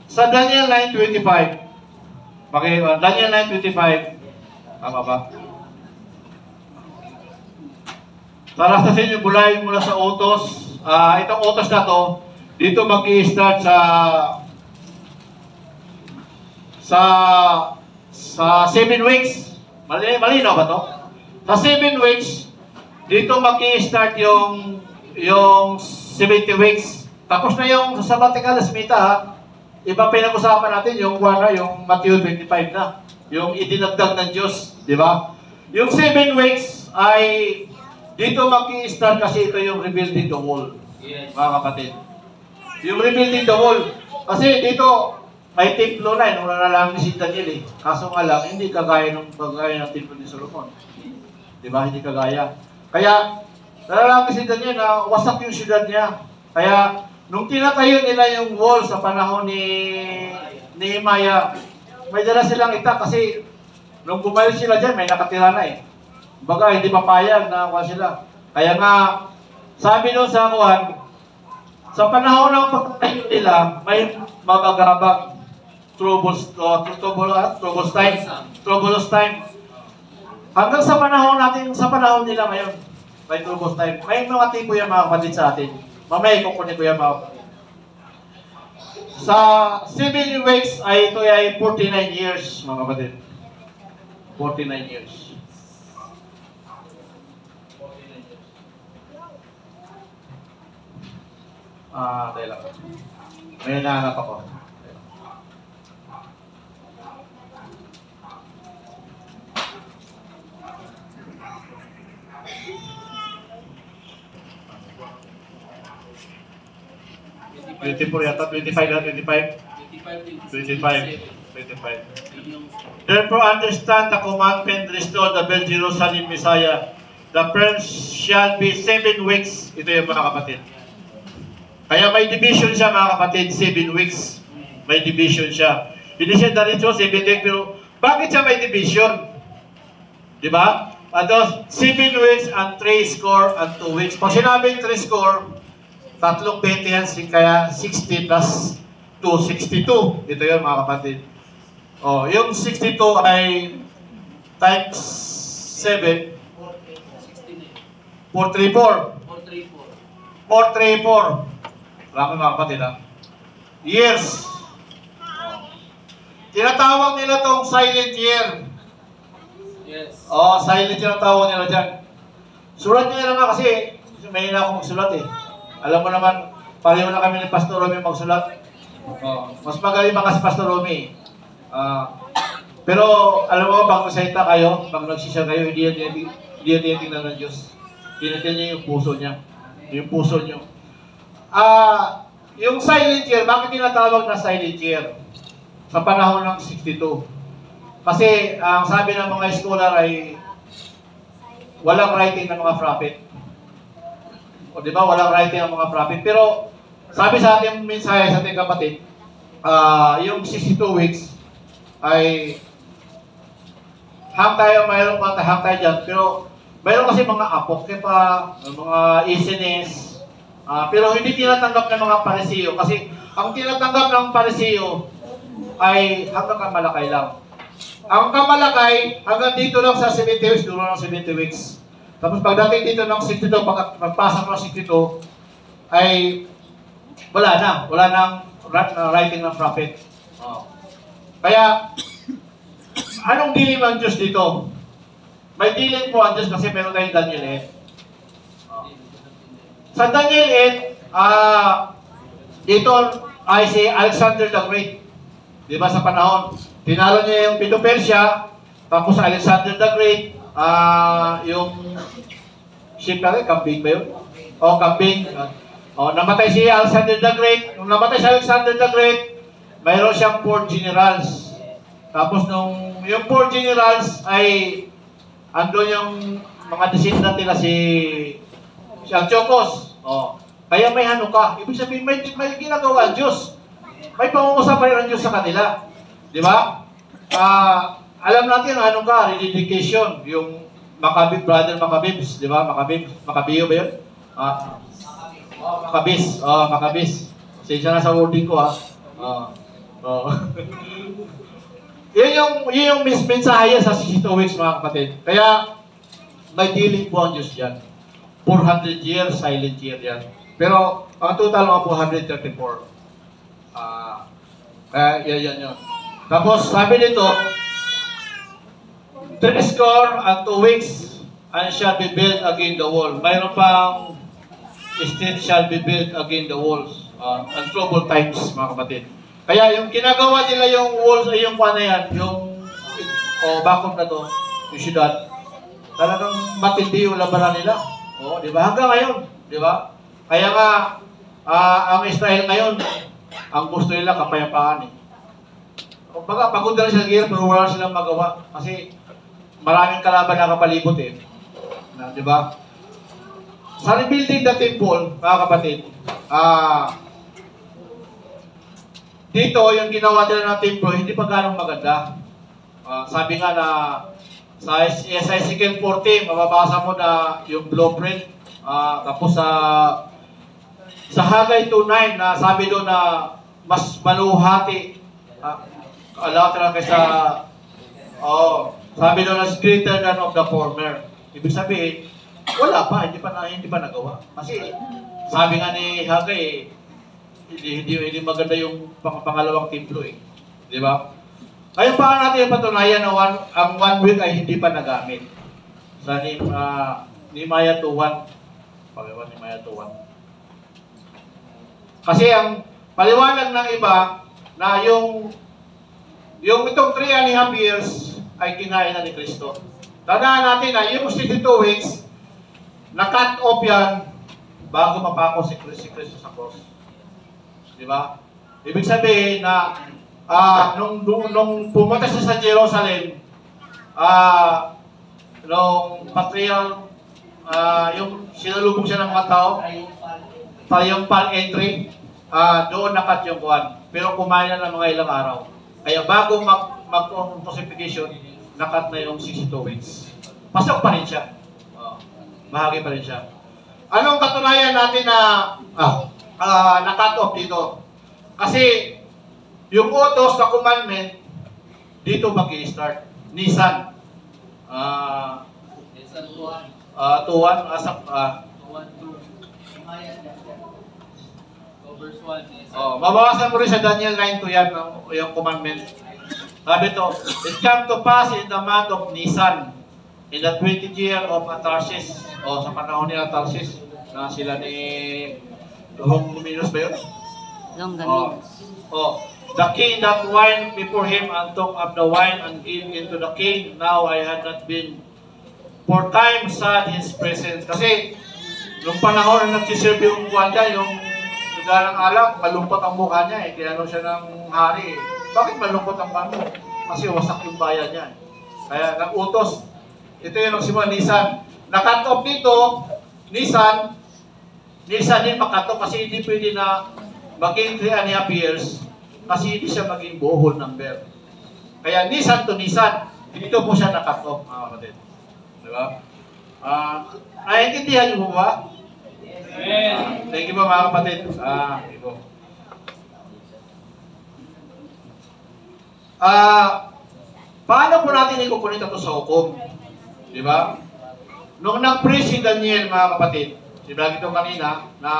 Sa Daniel 9:25, Daniel 9:25, tama ba? Tarastasin yung bulay mula sa utos. Itong utos na to, dito mag-i-start sa 7 weeks. Malinaw ba to? Sa 7 weeks, dito mag-i-start yung 70 weeks. Tapos na yung sabbatical Smita, ha? Iba pinag-usapan natin yung yung Matthew 25 na. Yung idinagdag ng Diyos, di ba? Yung 7 weeks ay dito mag-i-start kasi ito yung rebuilding the wall. Yes. Mga kapatid. Yung rebuilding the wall. Kasi dito, may templo na, nung nanalangin si Daniel eh. Kaso nga lang, hindi kagaya ng templo ni Solomon. Di ba? Hindi kagaya. Kaya, nanalangin si Daniel na wasak yung syudad niya. Kaya, nung tinatayo nila yung wall sa panahon ni Nehemiah, may dala silang itak kasi nung bumalik sila dyan, may nakatira na eh. Baga, hindi papayag na kuha sila. Kaya nga, sabi doon sa kuhan, sa panahon ng pagtatayo nila, may magagabang troubles time. Hanggang sa panahon natin, sa panahon nila ngayon, may troubles time. May mga tipo yan mga kapatid sa atin. Mamaya kukunin ko yan mga kapatid. Sa 7 weeks ay ito ay 49 years mga kapatid. 49 years. Dahil lang. May nahanap ako. Yata, 25 na, 25? 25. Therefore understand the commandment, restore the build Jerusalem, Messiah. The prince shall be 7 weeks. Ito yung mga kapatid. Kaya may division siya mga kapatid, 7 weeks. May division siya. Hindi siya diretso, 7 weeks, pero bakit siya may division? Diba? Ano, 7 weeks and 3 score and 2 weeks. Pag sinabing 3 score, 3 yan, kaya 60 plus 2, 62. Ito yun mga kapatid. O, yung 62 ay times 7, 434. 434. Marami mga kapatid, ha? Years. Tinatawag nila tong silent year. Yes. Oh, silent year ang tawag nila dyan. Sulat nyo naman kasi may hina akong magsulat eh. Alam mo naman, pareho na kami ni Pastor Romy magsulat. Mas magaling pa kasi Pastor Romy. Pero alam mo, pag magsalita kayo, pag nagsisya kayo, hindi yan tingnan ng Diyos. Tinitin niya yung puso niya. Yung puso niyo. Yung silent year, bakit tinatawag na silent year? Sa panahon ng 62. Kasi ang sabi ng mga scholar ay walang writing ng mga prophet. O di ba, walang writing ng mga prophet. Pero sabi sa ating mensahe sa ating kapatid, yung 62 weeks ay mayroon pa tayo dyan. Pero mayroon kasi mga apokripa, mga isinis, pero hindi tinatanggap ng mga Parisiyo. Kasi ang tinatanggap ng Parisiyo ay hanggang Kamalakay lang. Ang Kamalakay, hanggang dito lang sa 70 weeks, duro ng 70 weeks. Tapos pagdating dito ng 62, pagpasok ng 62, ay wala nang writing ng prophet. Kaya, Anong dilim ng Diyos dito? May dilim po ang Diyos kasi meron tayong Daniel 8. Sa Daniel 8, dito ay si Alexander the Great. Di ba sa panahon? Tinalo niya yung Medo-Persia, tapos Alexander the Great, yung ship natin, kambing ba yun? O, kambing. Namatay si Alexander the Great. Nung namatay si Alexander the Great, mayroon siyang 4 generals. Tapos nung yung 4 generals ay andun yung mga descendant nila si Antiochus. Kaya may Hanukkah. Ibig sabihin, may ginagawa ang Diyos. May pangungusap rin ang Diyos sa kanila. Di ba? Alam natin ang Hanukkah, rededication, yung brother Maccabibs, di ba? Maccabiyo ba yun? Maccabis. Sensya na sa wording ko, Yun yung mensahe sa 62 weeks, mga kapatid. Kaya, may dealing po ang Diyos yan. 400 years, silent year yan. Pero, ang total mga 434. Kaya, yan yun. Tapos, sabi nito, 3 score and 2 weeks, and shall be built again the wall. Mayroon pang state shall be built again the walls. And troubled times, mga kapatid. Kaya yung ginagawa nila yung walls ay yung na yan, yung bakod na to, yung syudad, talagang matindi yung labanan nila. Di ba? Hanggang ngayon, di ba? Kaya nga, ang Israel ngayon, ang gusto nila kapayapaan. Baga, pagod na rin sila gear, pero wala silang magawa. Kasi maraming kalaban na kapalibot di ba? Sa rebuilding the temple, mga kapatid, dito, yung ginawa nila ng templo, hindi pa ganong maganda. Sabi nga na sa Ezekiel 40, mababasa mo na yung blueprint. Tapos sa Haggai 2:9, na sabi doon na mas maluhati. Alatra kaysa, sabi doon na greater than of the former. Ibig sabihin, wala pa, hindi pa nagawa. Kasi sabi nga ni Haggai, hindi maganda yung pangalawang templo Di ba? Ngayon pa natin yung patunayan na ang 1 week ay hindi pa nagamit. Sa Nehemiah 2:1. Paliwan Nehemiah 2:1. Kasi ang paliwanag ng iba na yung itong 3.5 years ay kinain na ni Kristo. Tandaan natin na yung 62 weeks, na-cut off yan bago mapako si Kristo sa cross. Di ba? Ibig sabihin na nung pumunta siya sa Jerusalem, nung patrial, yung sinalubong siya ng mga tao, triumphal entry, doon nakat yung kuwan. Pero kumain na ng mga ilang araw. Kaya bago mag-crucifixion, nakat na yung 62 weeks. Pasok pa rin siya. Bahagi pa rin siya. Anong katunayan natin na na-cut off dito? Kasi yung utos na commandment, dito mag-i-start. Nisan. Nisan 1. 2:1. Verse 1. Mabawasan mo rin sa Daniel 9:2 yan, yung commandment. Sabi to, it came to pass in the month of Nisan, in the 20th year of Atarsis, sa panahon ni Atarsis, na sila ni Longinus ba yun? Longinus. The king that wine before him and took up the wine and gave into the king. Now I had not been 4 times sad his presence. Kasi, nung panahon na nagsiserve yung buwan niya, yung lugar ng alak, malungkot ang mukha niya Tinanong siya ng hari, bakit malungkot ang mukha mo? Kasi wasak yung bayan niya Kaya nag-utos. Ito yung nagsimula, Nisan. Na-cut off dito, Nisan din makat off kasi hindi pwede na maging 3.5 years kasi hindi siya maging buhol number. Kaya Nisan to Nisan, dito po siya na-cut off, mga kapatid. Diba? Naiintindihan niyo po ba? Thank you po, mga kapatid. Ito. Paano po natin ikukunit ito sa hukom? Diba? Nung nag-pray si Daniel, mga kapatid, sinabi ito kanina, na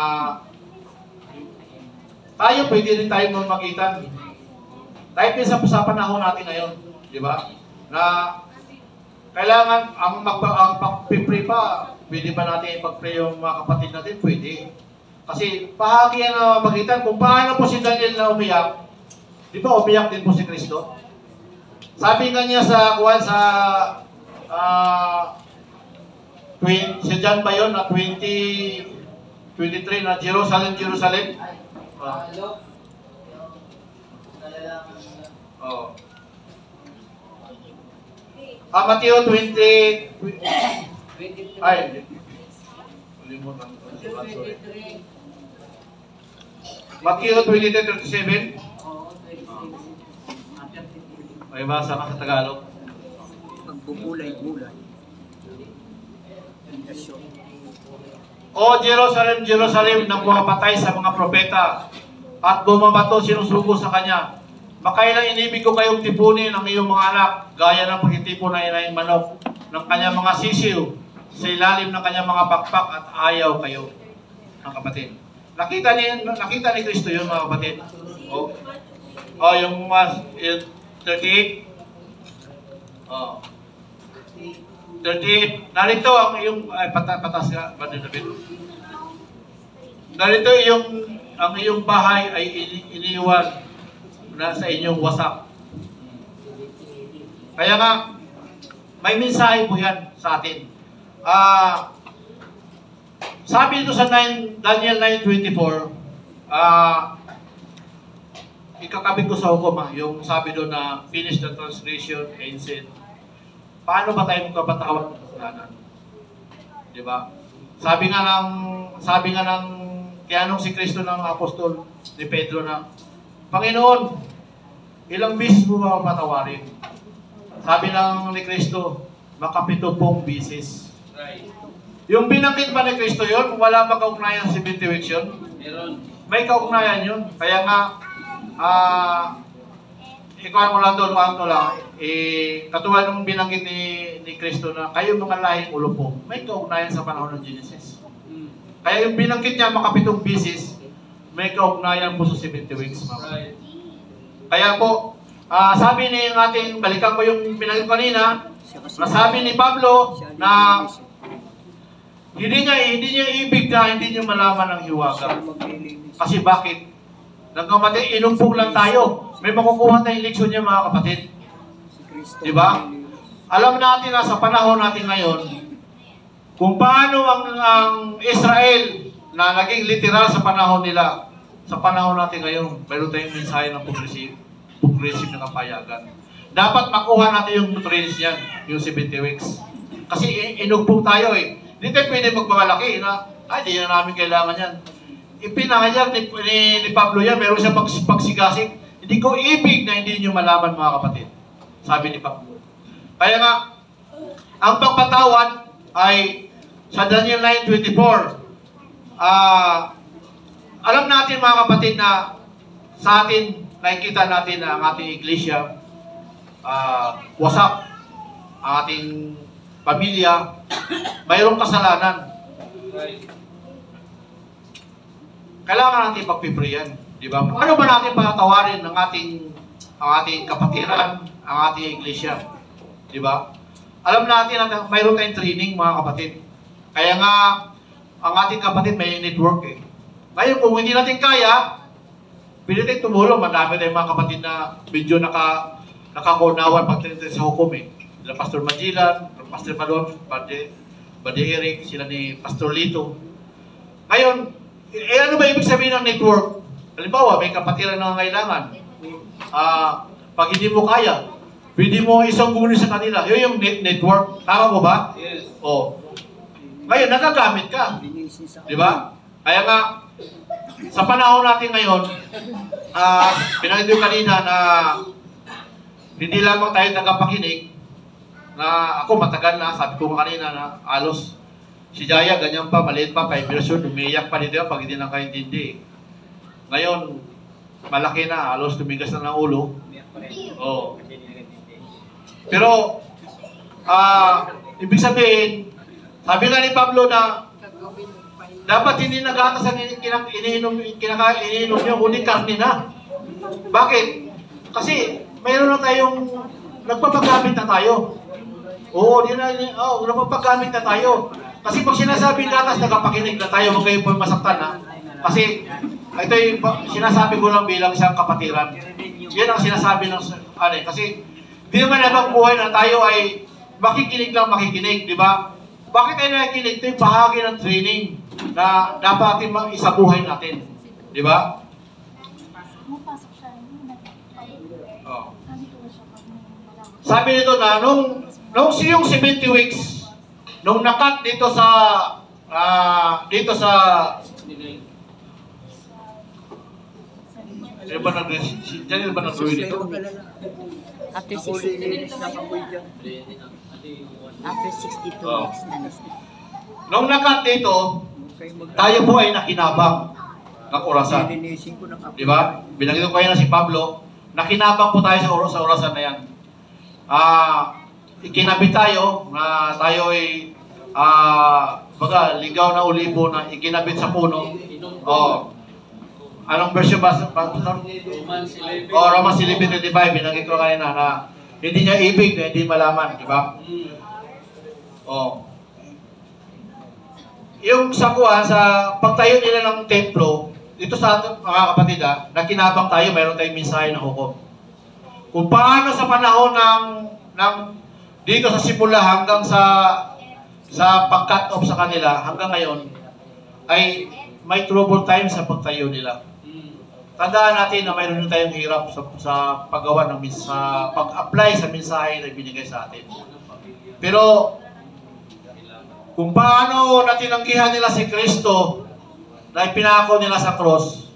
tayo, pwede rin tayo magmagitan. Tayo din sa panahon natin ngayon. Diba? na kailangan ang pag-pray pa, pwede ba natin ipag-pray yung mga kapatid natin? Pwede. Kasi bahagi yan na magitan kung paano po si Daniel na umiyak. Di ba umiyak din po si Kristo? Sabi nga niya sa si John ba yun na 23 na Jerusalem. Oh. Mateo 20 ay limutan ko. Mateo 23:37. May basa ka sa Tagalog. Pagbubulay-bulay. O Jerusalem, Jerusalem, na pumapatay sa mga propeta at bumabato sinusugo sa kanya. Makailang inibig ko kayong tipunin ang iyong mga anak, gaya ng pagtitipon na inayang manok ng kanyang mga sisiw sa ilalim ng kanyang mga pakpak at ayaw kayo, mga kapatid. Nakita ni Kristo yun, mga kapatid. Yung 38. 38. Narito ang iyong patas ka, Brother David. Narito ang iyong bahay ay iniiwan na sa inyong wasak. Kaya nga, may mensahe po yan sa atin. Sabi ito sa Daniel 9:24, ikakabit ko sa hukom, yung sabi doon na finish the transgression and sin. Paano ba tayo magpapatawad ng kasalanan? Diba? Sabi nga ng kaya si Kristo ng apostol ni Pedro na, Panginoon, ilang bisis mo ba patawarin? Sabi ni Kristo, makapitupong bisis. Yung binanggit ba ni Kristo yun, wala ba kaugnayan sa 70 weeks yun? May kaugnayan yun. Kaya nga, ikaw mo lang doon, katulad nung binanggit ni Kristo na kayo mga lahing ulo po, may kaugnayan sa panahon ng Genesis. Kaya yung binanggit niya makapitong bisis, may kaugnayan po sa 70 weeks. Kaya po, sabi ni ating, balikan ko yung binanggit kanina, nasabi ni Pablo na hindi niya ibig na hindi niya malaman ang hiwaga. Kasi bakit? Nagkamatay, inumpong lang tayo. May makukuha tayong leksyon niya, mga kapatid. Diba? Alam natin na sa panahon natin ngayon, kung paano ang Israel na naging literal sa panahon nila, sa panahon natin ngayon, mayroon tayong mensahe ng progressive na kapayagan. Dapat makuha natin yung nutrients yan, yung 70 weeks. Kasi inumpong tayo eh. Hindi tayo pwede magmamalaki na, di na namin kailangan yan. Ipinahayag ni Pablo yan, meron siyang pagsigasig. Hindi ko ibig na hindi nyo malaman, mga kapatid. Sabi ni Pablo. Kaya nga, ang pagpatawad ay sa Daniel 9:24. Alam natin, mga kapatid, na sa atin, nakikita natin na ang ating iglesia, wasak, ang ating pamilya, mayroong kasalanan. Kailangan natin pagpiprayan, di ba? Paano ba natin patawarin ang ating kapatiran, ang ating iglesia, di ba? Alam natin na mayroon tayong training, mga kapatid. Kaya nga, ang ating kapatid may network eh. Ngayon, kung hindi natin kaya, pwede tayong tumulong. Madami tayong mga kapatid na medyo nakakaunawan pagdating sa hukom eh. Sila Pastor Majilan, Pastor Malon, Bade Eric, sila ni Pastor Lito. Ngayon, ano ba ibig sabihin ng network? Halimbawa, may kapatiran na kailangan. Pag hindi mo kaya, pwede mo isang guni sa kanila. Yun yung network. Tama mo ba? Yes. O. Ngayon, nagagamit ka. Di ba? Kaya nga, sa panahon natin ngayon, pinanggit yung kanina na hindi lamang tayo nagapakinig, na ako matagal na, sabi ko kanina na alos si Jaya, ganyan pa, maliit pa, 5 years old, umiiyak pa dito pag hindi nakaintindi. Ngayon, malaki na, alos tumigas na ng ulo. Oh. Pero, ibig sabihin, sabi nga ni Pablo na dapat hindi nagatas ang iniinom nyo, kundi karne na. Bakit? Kasi mayroon na tayong nagpapagamit na tayo. Oo, nagpapagamit na tayo. Kasi pag sinasabing gatas, nagpapakinig na tayo, huwag kayo po masaktan ha. Kasi ito yung sinasabi ko lang bilang isang kapatiran. Yan ang sinasabi ng kasi di naman habang buhay na tayo ay makikinig lang makikinig, di ba? Bakit tayo nakikinig? Ito yung bahagi ng training na dapat isabuhay natin. Di ba? Oh. Sabi nito na, nung yung 70 weeks, nung nakat dito sa Diyan ba nag-rewin dito? After 62 weeks na Nung nakat dito, tayo po ay nakinabang ng orasan. Di ba? Binanggit ko kayo na si Pablo, nakinabang po tayo sa orasan na yan. Ikinabit tayo na tayo ay ligaw na ulibo na ikinabit sa puno. Anong version ba? Romans 11:25, binanggit ko kanina na hindi niya ibig na hindi malaman, di ba? Yung sa pagtayo nila ng templo, dito sa ating mga kapatid nakinabang tayo, mayroon tayong mensahe na hukom. Kung paano sa panahon ng dito sa simula hanggang sa pag-cut off sa kanila hanggang ngayon ay may trouble time sa pagtayo nila. Tandaan natin na mayroon tayong hirap sa paggawa ng pag-apply sa mensahe na binigay sa atin. Pero kung paano natinanggihan nila si Kristo na ipinako nila sa cross,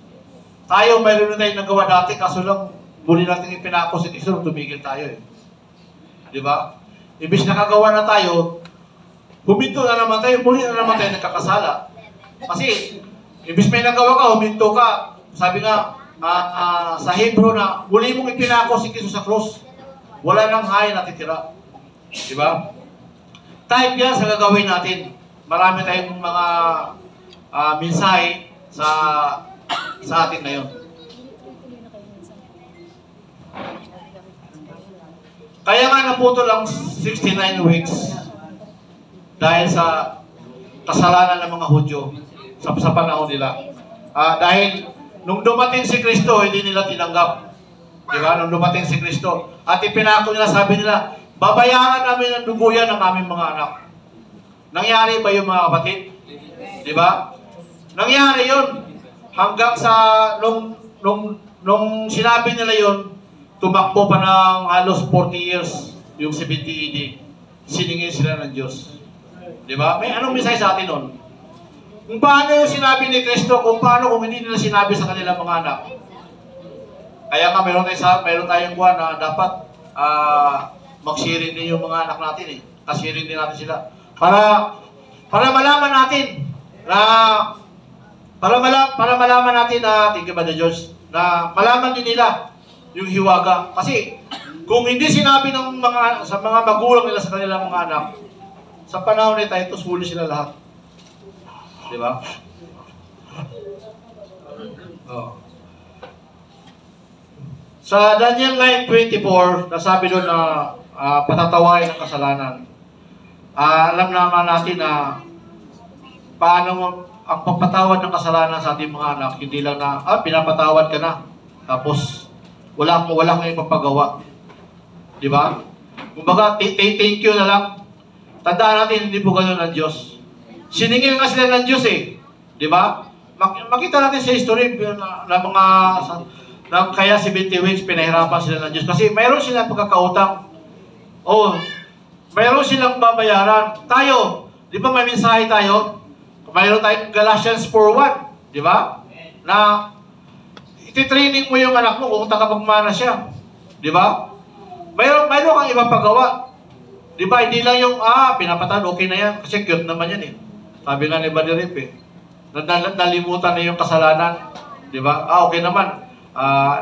tayo mayroon tayong nagawa dati kaso lang muli natin ipinako si Kristo, tumigil tayo eh. Di ba? Ibig nakagawa na tayo, huminto na naman tayo, muli na naman tayo nagkakasala. Kasi ibig may nagawa ka, huminto ka. Sabi nga sa Hebrew na muli mong ipinako si Kristo sa cross. Wala nang hay natitira. Di ba? Type yan sa gagawin natin. Marami tayong mga mensahe sa atin na yun. Kaya nga naputol ang 69 weeks dahil sa kasalanan ng mga Hudyo sa panahon nila. Dahil nung dumating si Kristo, hindi nila tinanggap. Di ba? Nung dumating si Kristo. At ipinako nila, sabi nila, babayaran namin ang dugo yan ng aming mga anak. Nangyari ba yung mga kapatid? Di ba? Nangyari yun. Hanggang sa, nung sinabi nila yun, tumakbo pa ng halos 40 years, yung 70 AD. Siningin sila ng Diyos. Di ba? May anong mensahe sa atin nun? Kung paano yung sinabi ni Kristo, kung hindi nila sinabi sa kanilang mga anak. Kaya nga mayroon tayong buwan na dapat mag-sharing din yung mga anak natin eh. Kasi-sharing din natin sila. Para malaman natin na thank you Brother George, na malaman din nila yung hiwaga. Kasi kung hindi sinabi sa mga magulang nila sa kanilang mga anak, sa panahon nito, ito huli sila lahat. Di ba? Sa Daniel 9:24, nasabi doon na patatawain ang kasalanan. Alam naman natin na paano ang pagpatawad ng kasalanan sa ating mga anak, hindi lang na, pinapatawad ka na, tapos wala kang ipapagawa. Di ba? Kumbaga, thank you na lang. Tandaan natin, hindi po gano'n ng Diyos. Siningil nga sila ng Diyos eh. Di ba? Makita natin sa history na kaya 70 weeks pinahirapan sila ng Diyos. Kasi mayroon silang pagkakautang. Mayroon silang babayaran. Tayo, di ba may mensahe tayo? Mayroon tayong Galatians 4:1. Di ba? Na ititraining mo yung anak mo kung tagapagmana siya. Di ba? Mayroon kang ibang paggawa. Di ba? Hindi lang yung, pinapatan, okay na yan. Kasi cute naman yan eh. Sabi nga ni Brother Rip eh. Nalimutan na yung kasalanan. Di ba? Okay naman.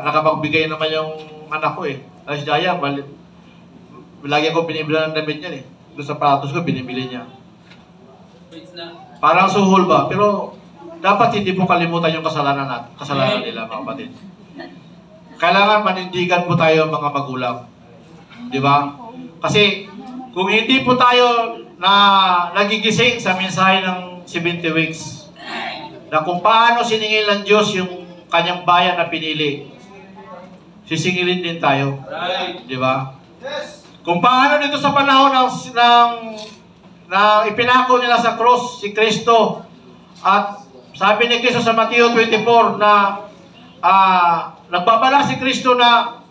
Nakapagbigay naman yung anak ko eh. Tapos Jaya, lagi ko binibili ng damit niya eh. Doon sa patos ko, binibili niya. Parang suhol ba? Pero dapat hindi po kalimutan yung kasalanan nila, mga kapatid. Kailangan manindigan po tayo mga magulang. Di ba? Kasi kung hindi po tayo na nagigising sa mensahe ng 70 weeks, na kung paano siningil ng Diyos yung kanyang bayan na pinili, sisingilin din tayo. Di ba? Kung paano dito sa panahon na ipinako nila sa cross si Kristo, at sabi ni Kristo sa Mateo 24 na nagbabala si Kristo na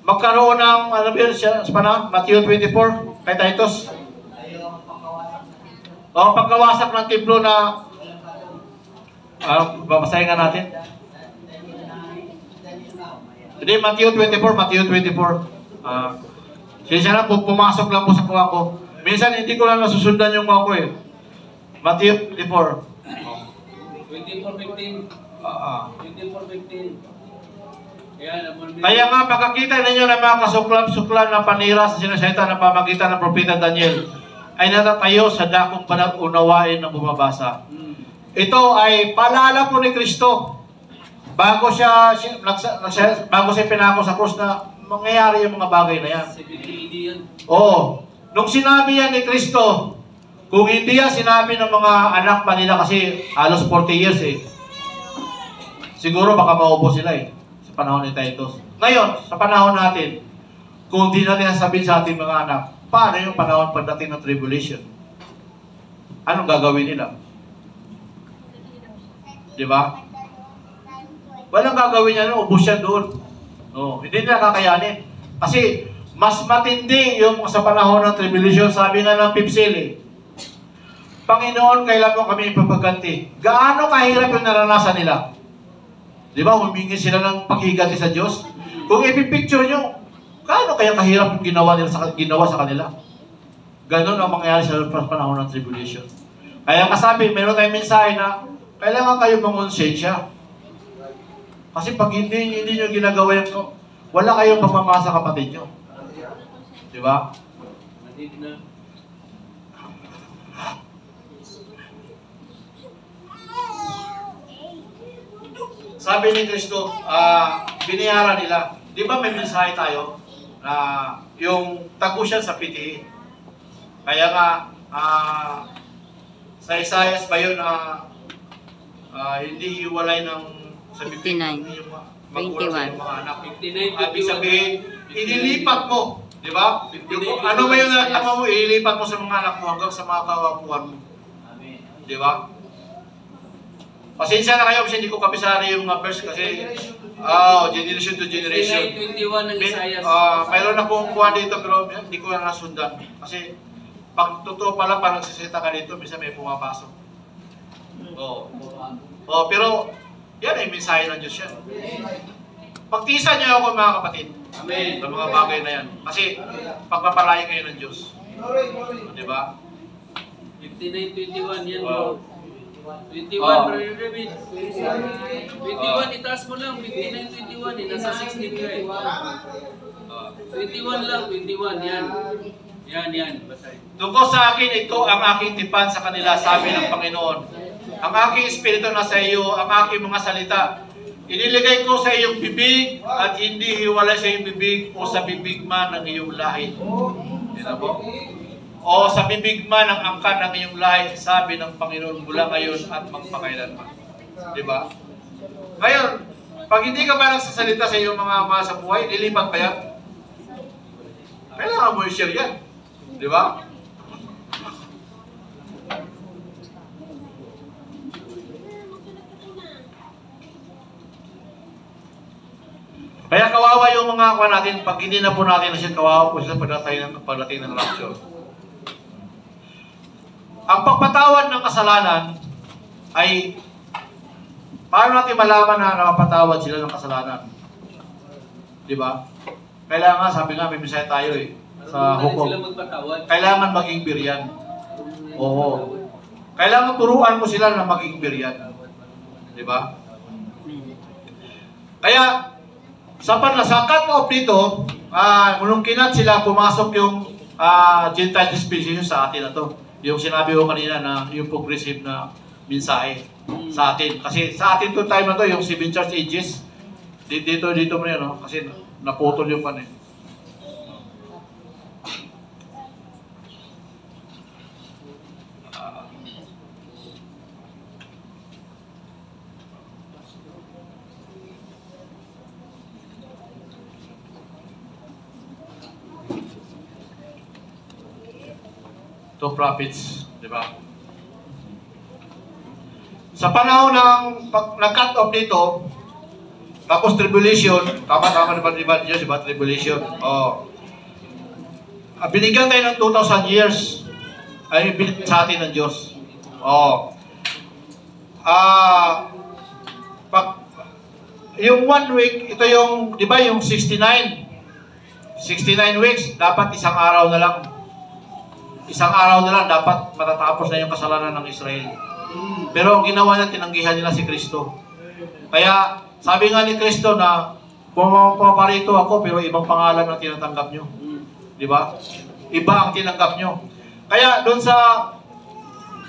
magkaroon ng, ano ba yun siya sa panahon? Mateo 24, kay Titus. O, pagkawasak ng templo na, babasahin nga natin. Hindi, Mateo 24. Siya na po, pumasok lang po sa kuha ko. Minsan hindi ko lang nasusundan yung kuha ko eh. Mateo 24. 24:15. 24:15. Kaya nga, pagkakita ninyo ng mga kasuklam-suklam na panira sa sinasalita ng pamagitan ng propeta Daniel, ay natatayo sa dakong panag-unawain ng bumabasa. Ito ay paalala po ni Kristo bago siya pinako sa krus na mangyayari yung mga bagay na yan. Oo. Nung sinabi yan ni Kristo, kung hindi yan sinabi ng mga anak pa nila kasi halos 40 years eh, siguro baka maubo sila eh sa panahon ni Titus. Ngayon, sa panahon natin, kung hindi natin sasabihin sa ating mga anak, paano yung panahon pagdating ng tribulation? Anong gagawin nila? Di ba? Walang gagawin niya, ubos siya doon. No, hindi nila kakayanin. Kasi mas matindi yung sa panahon ng tribulation, sabi nga ng Pipsil eh, Panginoon, kailan mo kami ipapaganti? Gaano kahirap yung naranasan nila? Di ba, humingi sila ng paghiganti sa Diyos? Kung ipipicture nyo, gaano kaya kahirap yung ginawa sa kanila? Ganon ang mangyayari sa panahon ng tribulation. Kaya kasabi, meron tayong mensahe na kailangan kayo mangonsensya. Kasi pag hindi nyo ginagawa yung, wala kayong pagmamasa kapatid nyo. Di ba? Sabi ni Kristo, binayaran nila. Di ba may mensahe tayo na yung tagusan sa piti? Kaya nga, sa Isaias ba yun na hindi hiwalay ng sa 59, yung 21. mga anak. Ibig sabihin, inilipat mo. Di ba? Ano ba yung nakatama mo? Inilipat mo sa mga anak mo hanggang sa mga kawapuan mo. Di ba? Pasensya na kayo kasi hindi ko kabisari yung mga verse kasi generation to generation. 21 ng Isaias. Mayroon akong kuha dito pero hindi ko na nasundan. Kasi pag totoo pala parang nagsisita ka dito, minsan may pumapasok. Pero yan ay mensahe ng Diyos yan. Pagtisan niyo ako mga kapatid. Amen. Sa mga bagay na yan. Kasi pagpapalain kayo ng Diyos. Di ba? 59-21 yan bro. 21, Brother David. 21, itaas mo lang. 59-21, nasa 16 ka eh. 21 lang, 21, yan. Yan, basahin. Tungkol sa akin, ito ang aking tipan sa kanila, sabi ng Panginoon. Ang aking espiritu na sa iyo, ang aking mga salita. Iniligay ko sa iyong bibig at hindi hiwalay sa iyong bibig o sa bibig man ng iyong lahi. Yan po. O sa bibig man ng angkan ng iyong lahi, sabi ng Panginoon mula ngayon at magpakailanman. Diba? Ngayon, pag hindi ka ba nagsasalita sa iyong mga sa buhay, lilipat pa yan? Kailangan mo i-share yan. Diba? Kaya kawawa yung mga kuha natin, pag hindi na po natin na siya, kawawa po sila pagdating ng rapture. Ang pagpatawad ng kasalanan ay, paano natin malaman na nakapatawad sila ng kasalanan? Diba? Kailangan, sabi nga, may mensahe tayo eh, sa hukom. Kailangan maging biryan. Oo. Kailangan turuan mo sila na maging biryan. Diba? Kaya, sa cut-off dito, nung kinat sila, pumasok yung Gentile dispensation sa atin na to. Yung sinabi ko kanina na yung progressive na mensahe sa atin. Kasi sa atin to time na to, yung 7 church ages, dito mo yan, no? Kasi naputol yung pan eh. two prophets, di ba? Sa panahon ng nag-cut off dito, tapos tribulation, tama di ba Diyos, diba? Tribulation. Oh. Binigyan tayo ng 2,000 years ay binigyan sa atin ng Diyos. Oh. Yung 1 week, ito yung, di ba yung 69 weeks, dapat isang araw na lang. Isang araw na lang, dapat matatapos na yung kasalanan ng Israel. Pero ang ginawa niya, tinanggihan nila si Kristo. Kaya, sabi nga ni Kristo na, pumaparito ako, pero ibang pangalan ang tinatanggap nyo. Di ba? Iba ang tinanggap nyo. Kaya, doon sa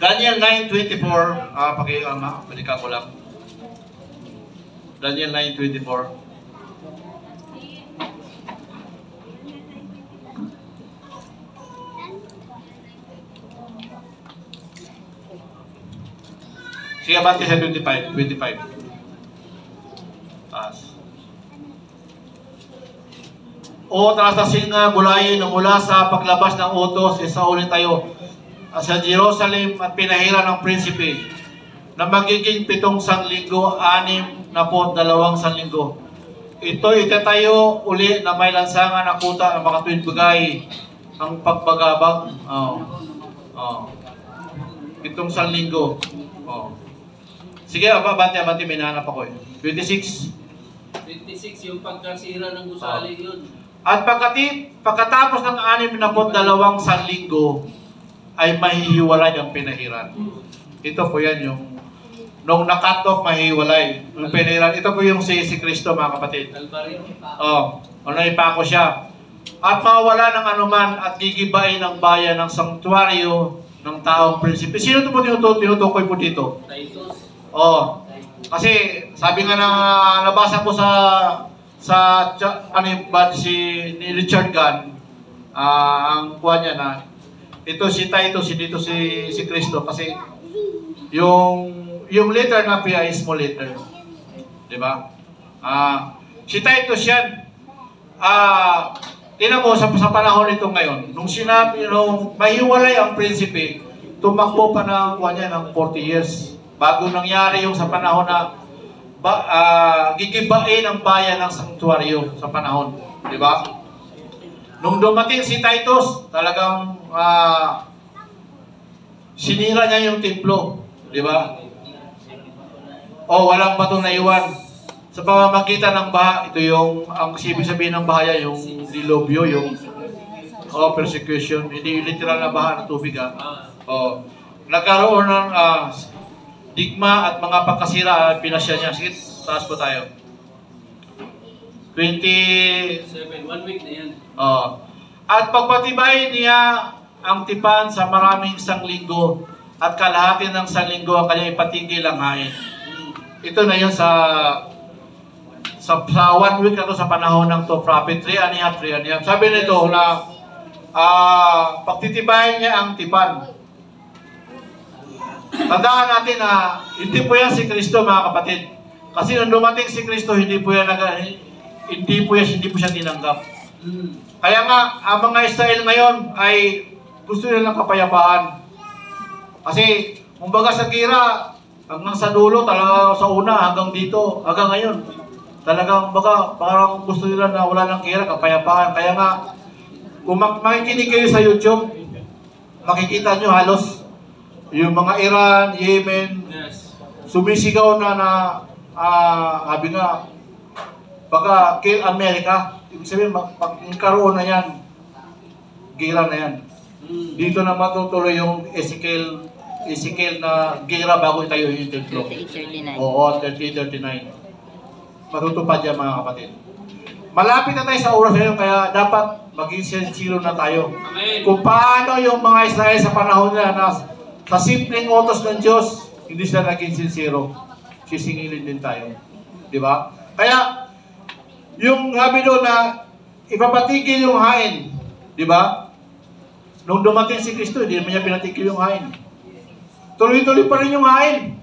Daniel 9:24, balikan ko lang. Daniel 9:24. Sige, abante sa 25. Taas. O trastasin nga gulayin na mula sa paglabas ng utos, isaunin tayo sa Jerusalem at pinahiran ng prinsipe na magiging 7 sanlinggo, 6 na po 2 sanlinggo. Ito itatayo uli na may lansangan na kuta na makatuwid bagay ang pagbagabag. 7 sanlinggo. Sige, abante, may nahanap ako eh. 26 yung pagkasira ng gusali yun. At pagkatapos ng 6 na po 2 sanlinggo ay mahihiwalay ang pinahiran. Ito po yan yung nung na-cut off, mahihiwalay. Yung pinahiran. Ito po yung si Kristo, mga kapatid. Naipako siya. At mawala ng anuman at gigibain ng bayan ng sanktuaryo ng taong prinsipe. Sino ito po tinutukoy po dito? Titus. Kasi sabi nga na nabasa ko ni Richard Gunn, ang kuha niya na ito si Titus, dito si Kristo kasi yung letter na P ay small letter. Di ba? Si Titus yan. Tingnan mo sa panahon nito ngayon, nung mahiwalay ang prinsipe, tumakbo pa ng kuha niya ng 40 years. Bago nangyari yung sa panahon na gigibain ang bayan ng sanktuaryo sa panahon. Di ba? Nung dumating si Titus, talagang sinira niya yung templo. Di ba? Walang bato na iwan. Sa pamamagitan ng baha, ito yung, ang ibig sabihin ng bahaya, yung dilubyo, yung persecution. Hindi literal na baha ng tubig. Nagkaroon ng digma at mga pagkasira, pinasya niya. Sige, taas po tayo. 27, 1 week na yan. At pagpatibay niya ang tipan sa maraming sanglinggo at kalahati ng sanglinggo ang kanyang ipatigil ang hain. Ito na yun sa 1 week na to sa panahon ng to prophet. 3 and a half. Sabi nito na pagtitibayin niya ang tipan. Tandaan natin na hindi po yan si Kristo, mga kapatid. Kasi nung dumating si Kristo, hindi po siya tinanggap. Kaya nga, ang mga Israel ngayon ay gusto nila ng kapayapaan. Kasi, kumbaga sa gira, hanggang sa dulo, talaga sa una, hanggang dito, hanggang ngayon. Talagang, parang gusto nila na wala ng gira, kapayapaan. Kaya nga, kung makikinig kayo sa YouTube, makikita nyo halos yung mga Iran, Yemen, sumisigaw na sabi nga, baka kill America. Ibig sabihin, magkaroon na yan. Gira na yan. Dito na matutuloy yung Ezekiel na gira bago tayo yung templo. 38-39. Oo, 38-39. Matutupad yan, mga kapatid. Malapit na tayo sa oras ngayon, kaya dapat maging sincere na tayo. Amen. Kung paano yung mga Israel sa panahon nila na sa simpleng utos ng Diyos, hindi sila naging sincero. Sisingilin din tayo. Di ba? Kaya, yung sabi doon na ipapatigil yung hain. Di ba? Nung dumating si Kristo, hindi naman niya pinatigil yung hain. Tuloy-tuloy pa rin yung hain.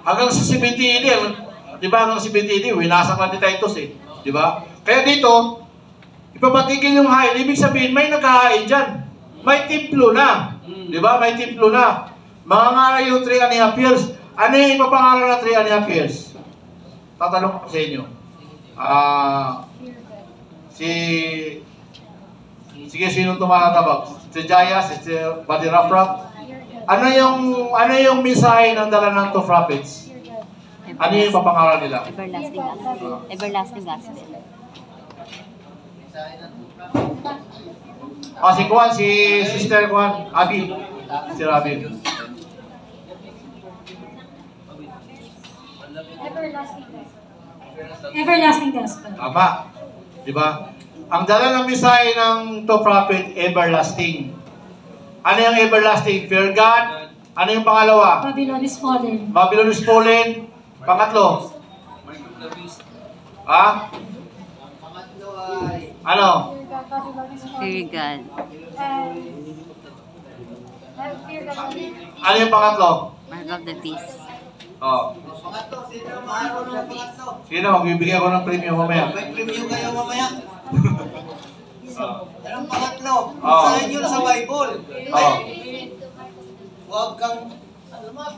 Hanggang sa 70 AD. Di ba? Hanggang sa 70 AD, winasak na ni Titus eh. Di ba? Kaya dito, ipapatigil yung hain. Ibig sabihin, may naghahain dyan. May templo na. Di ba? May templo na. Mangangaral yung 3.5 years. Ano yung ipapangaral na 3.5 years? Tatanong ko sa inyo. Sige, sino tumatabag? Si Jaya, si Buddy Raprap. Ano yung mensahe ng dala ng two prophets? Ano yung ipapangaral nila? Everlasting gospel. Everlasting gospel. Si Juan, si Sister Juan, Abi. Si Rabi. Everlasting gospel. Tama. Di ba? Ang dala ng mensahe ng two prophet, everlasting. Ano yung everlasting? Fear God. Ano yung pangalawa? Babylon is fallen. Babylon is fallen. Pangatlo? Ano? Fear God. Ano yung pangatlo? Mark of the beast. Sino? Magbibigay ako ng premium mamaya. May premium kayo mamaya. Anong pangatlo? Sahin nyo na sa Bible. Huwag kang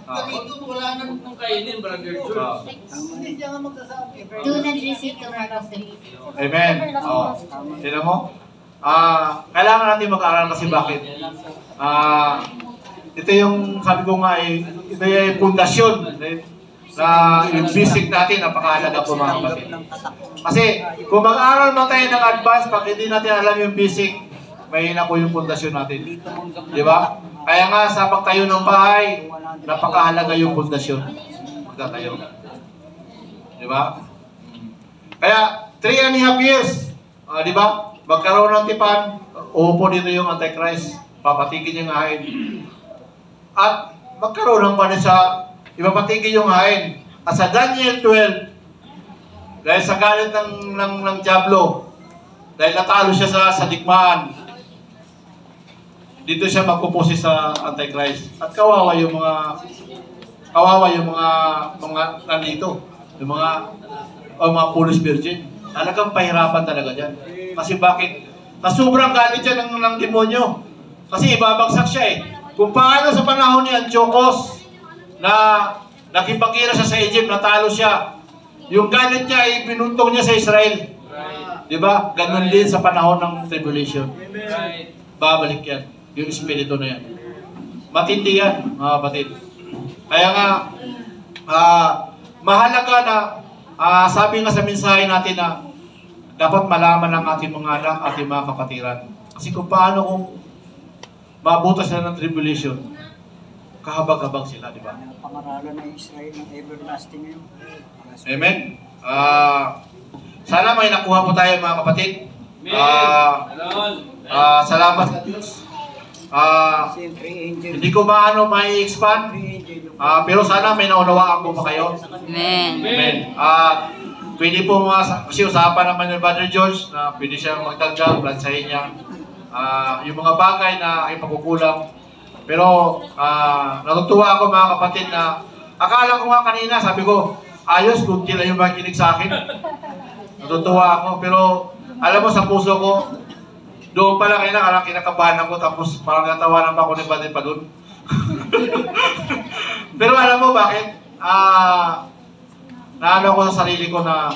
ganito, wala nang kainin, Brother George. hindi siya nga magsasabi. Do not receive the mark of the beast. Amen. Sino mo? Kailangan natin mag-aaral kasi bakit? Ito yung, sabi ko nga, ito yung pundasyon na yung basic natin, napakahalaga po mga kapatid. Kasi kung mag-aaral man tayo ng advance, pag hindi natin alam yung basic, mahina po yung pundasyon natin. Di ba? Kaya nga sa pagtayo ng bahay, napakahalaga yung pundasyon. Magtatayo. Di ba? Kaya 3.5 years, di ba? Magkaroon ng tipan, uupo dito yung Antichrist, papatigin yung hain. At magkaroon ng panisa, ipapatigin yung hain. At sa Daniel 12, dahil sa galit ng Diablo, dahil natalo siya sa digmaan, dito siya magpupusi sa Antichrist. At kawawa yung mga nandito, yung mga foolish virgin. Talagang pahirapan talaga dyan. Kasi bakit? Na sobrang galit siya ng demonyo. Kasi ibabagsak siya eh. Kung paano sa panahon ni Antiochus na nakipagkira siya sa Egypt, natalo siya. Yung galit niya ay pinuntong niya sa Israel. Diba? Ganon din sa panahon ng tribulation. Babalik yan. Yung espiritu na yan. Matindi yan, mga kapatid. Kaya nga, mahalaga na, sabi nga sa mensahe natin na dapat malaman ng ating mga anak, ating mga kapatiran. Kasi kung paano kung mabutas sila ng tribulation, kahabag-habag sila, di ba? Pangaralan ng Israel ng everlasting ngayon. Amen. Sana may nakuha po tayo mga kapatid. Salamat sa Diyos. Hindi ko maano may expand, pero sana may naunawaan po ba kayo? Amen. Amen. Pwede po kasi usapan naman ni Brother George na pwede siya magdagdag, plansahin niya yung mga bagay na ay pagkukulang. Pero natutuwa ako mga kapatid na akala ko nga kanina, sabi ko, ayos, kunti lang yung makikinig sa akin. Natutuwa ako, pero alam mo sa puso ko, doon pala kinakabahan ako, tapos parang natawanan pa ako ni Brother Padun. Pero alam mo bakit? Naano ko sa sarili ko na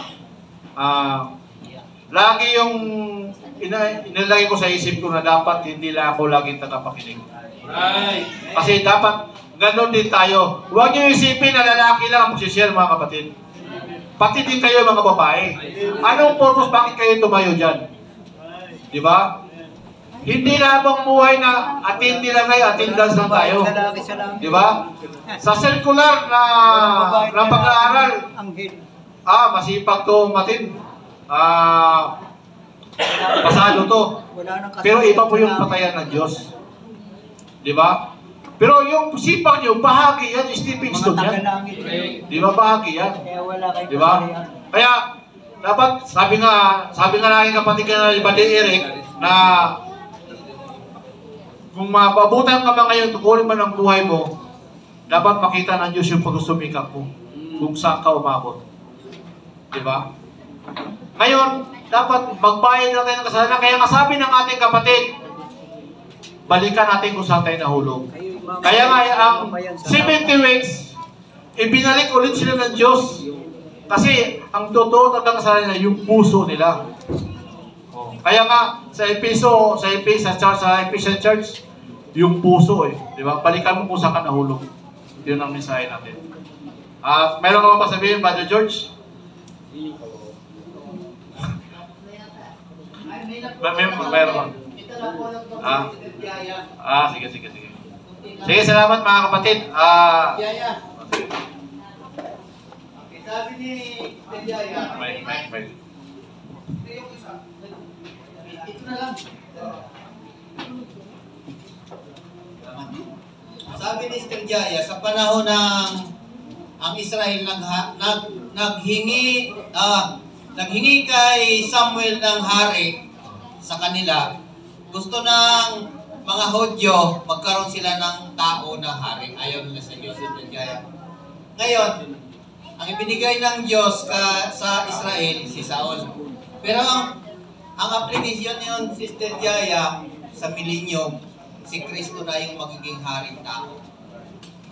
lagi yung inilagay ko sa isip ko na dapat hindi lang ako laging tagapakinig. Kasi dapat ganoon din tayo. Huwag niyo isipin na lalaki lang ang magsishare mga kapatid. Pati din kayo mga babae. Anong purpose bakit kayo tumayo dyan? Di ba? Hindi labang buhay na attend lang kayo, attendance lang tayo. Di ba? Sa circular na pag-aaral, masipag to matid. Pasado to. Pero iba po yung patayan ng Diyos. Di ba? Pero yung sipag nyo, bahagi yan, stepping stone yan. Di ba bahagi yan? Di ba? Kaya, dapat, sabi nga namin kapatid ka na Buddy Eric, na kung mapabutan ka ba ngayon, tukurin man ang buhay mo, dapat makita ng Diyos yung pagsusumikap mo kung saan ka umabot. Diba? Ngayon, dapat magbayad na tayo ng kasalanan. Kaya nga sabi ng ating kapatid, balikan natin kung saan tayo nahulog. Kaya nga, ang 70 weeks, ibinalik ulit sila ng Diyos. Kasi, ang totoo talaga sa nila, yung puso nila. Kaya nga, sa Ephesian Church, yung puso di ba? Balikan mo kung saan ka nahulog. Yun ang mensahe natin. Meron ka ba sabihin, Brother George? Meron. Sige. Sige, salamat mga kapatid. Sabi ni Jaya. Ito na lang. Sabi ni Sister Jaya, sa panahon ng ang Israel naghingi kay Samuel ng hari sa kanila. Gusto ng mga Hudyo magkaroon sila ng tao na hari. Ayaw nila sa Diyos. Ngayon, ang ibinigay ng Diyos sa Israel, si Saul. Pero ang application yun, Sister Jaya, sa millennium, si Kristo na yung magiging haring tao.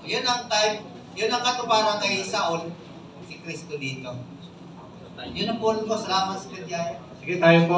Yun ang katuparan kay Saul, si Kristo dito. Yun ang po ko. Salamat, Sister Jaya. Sige, tayo po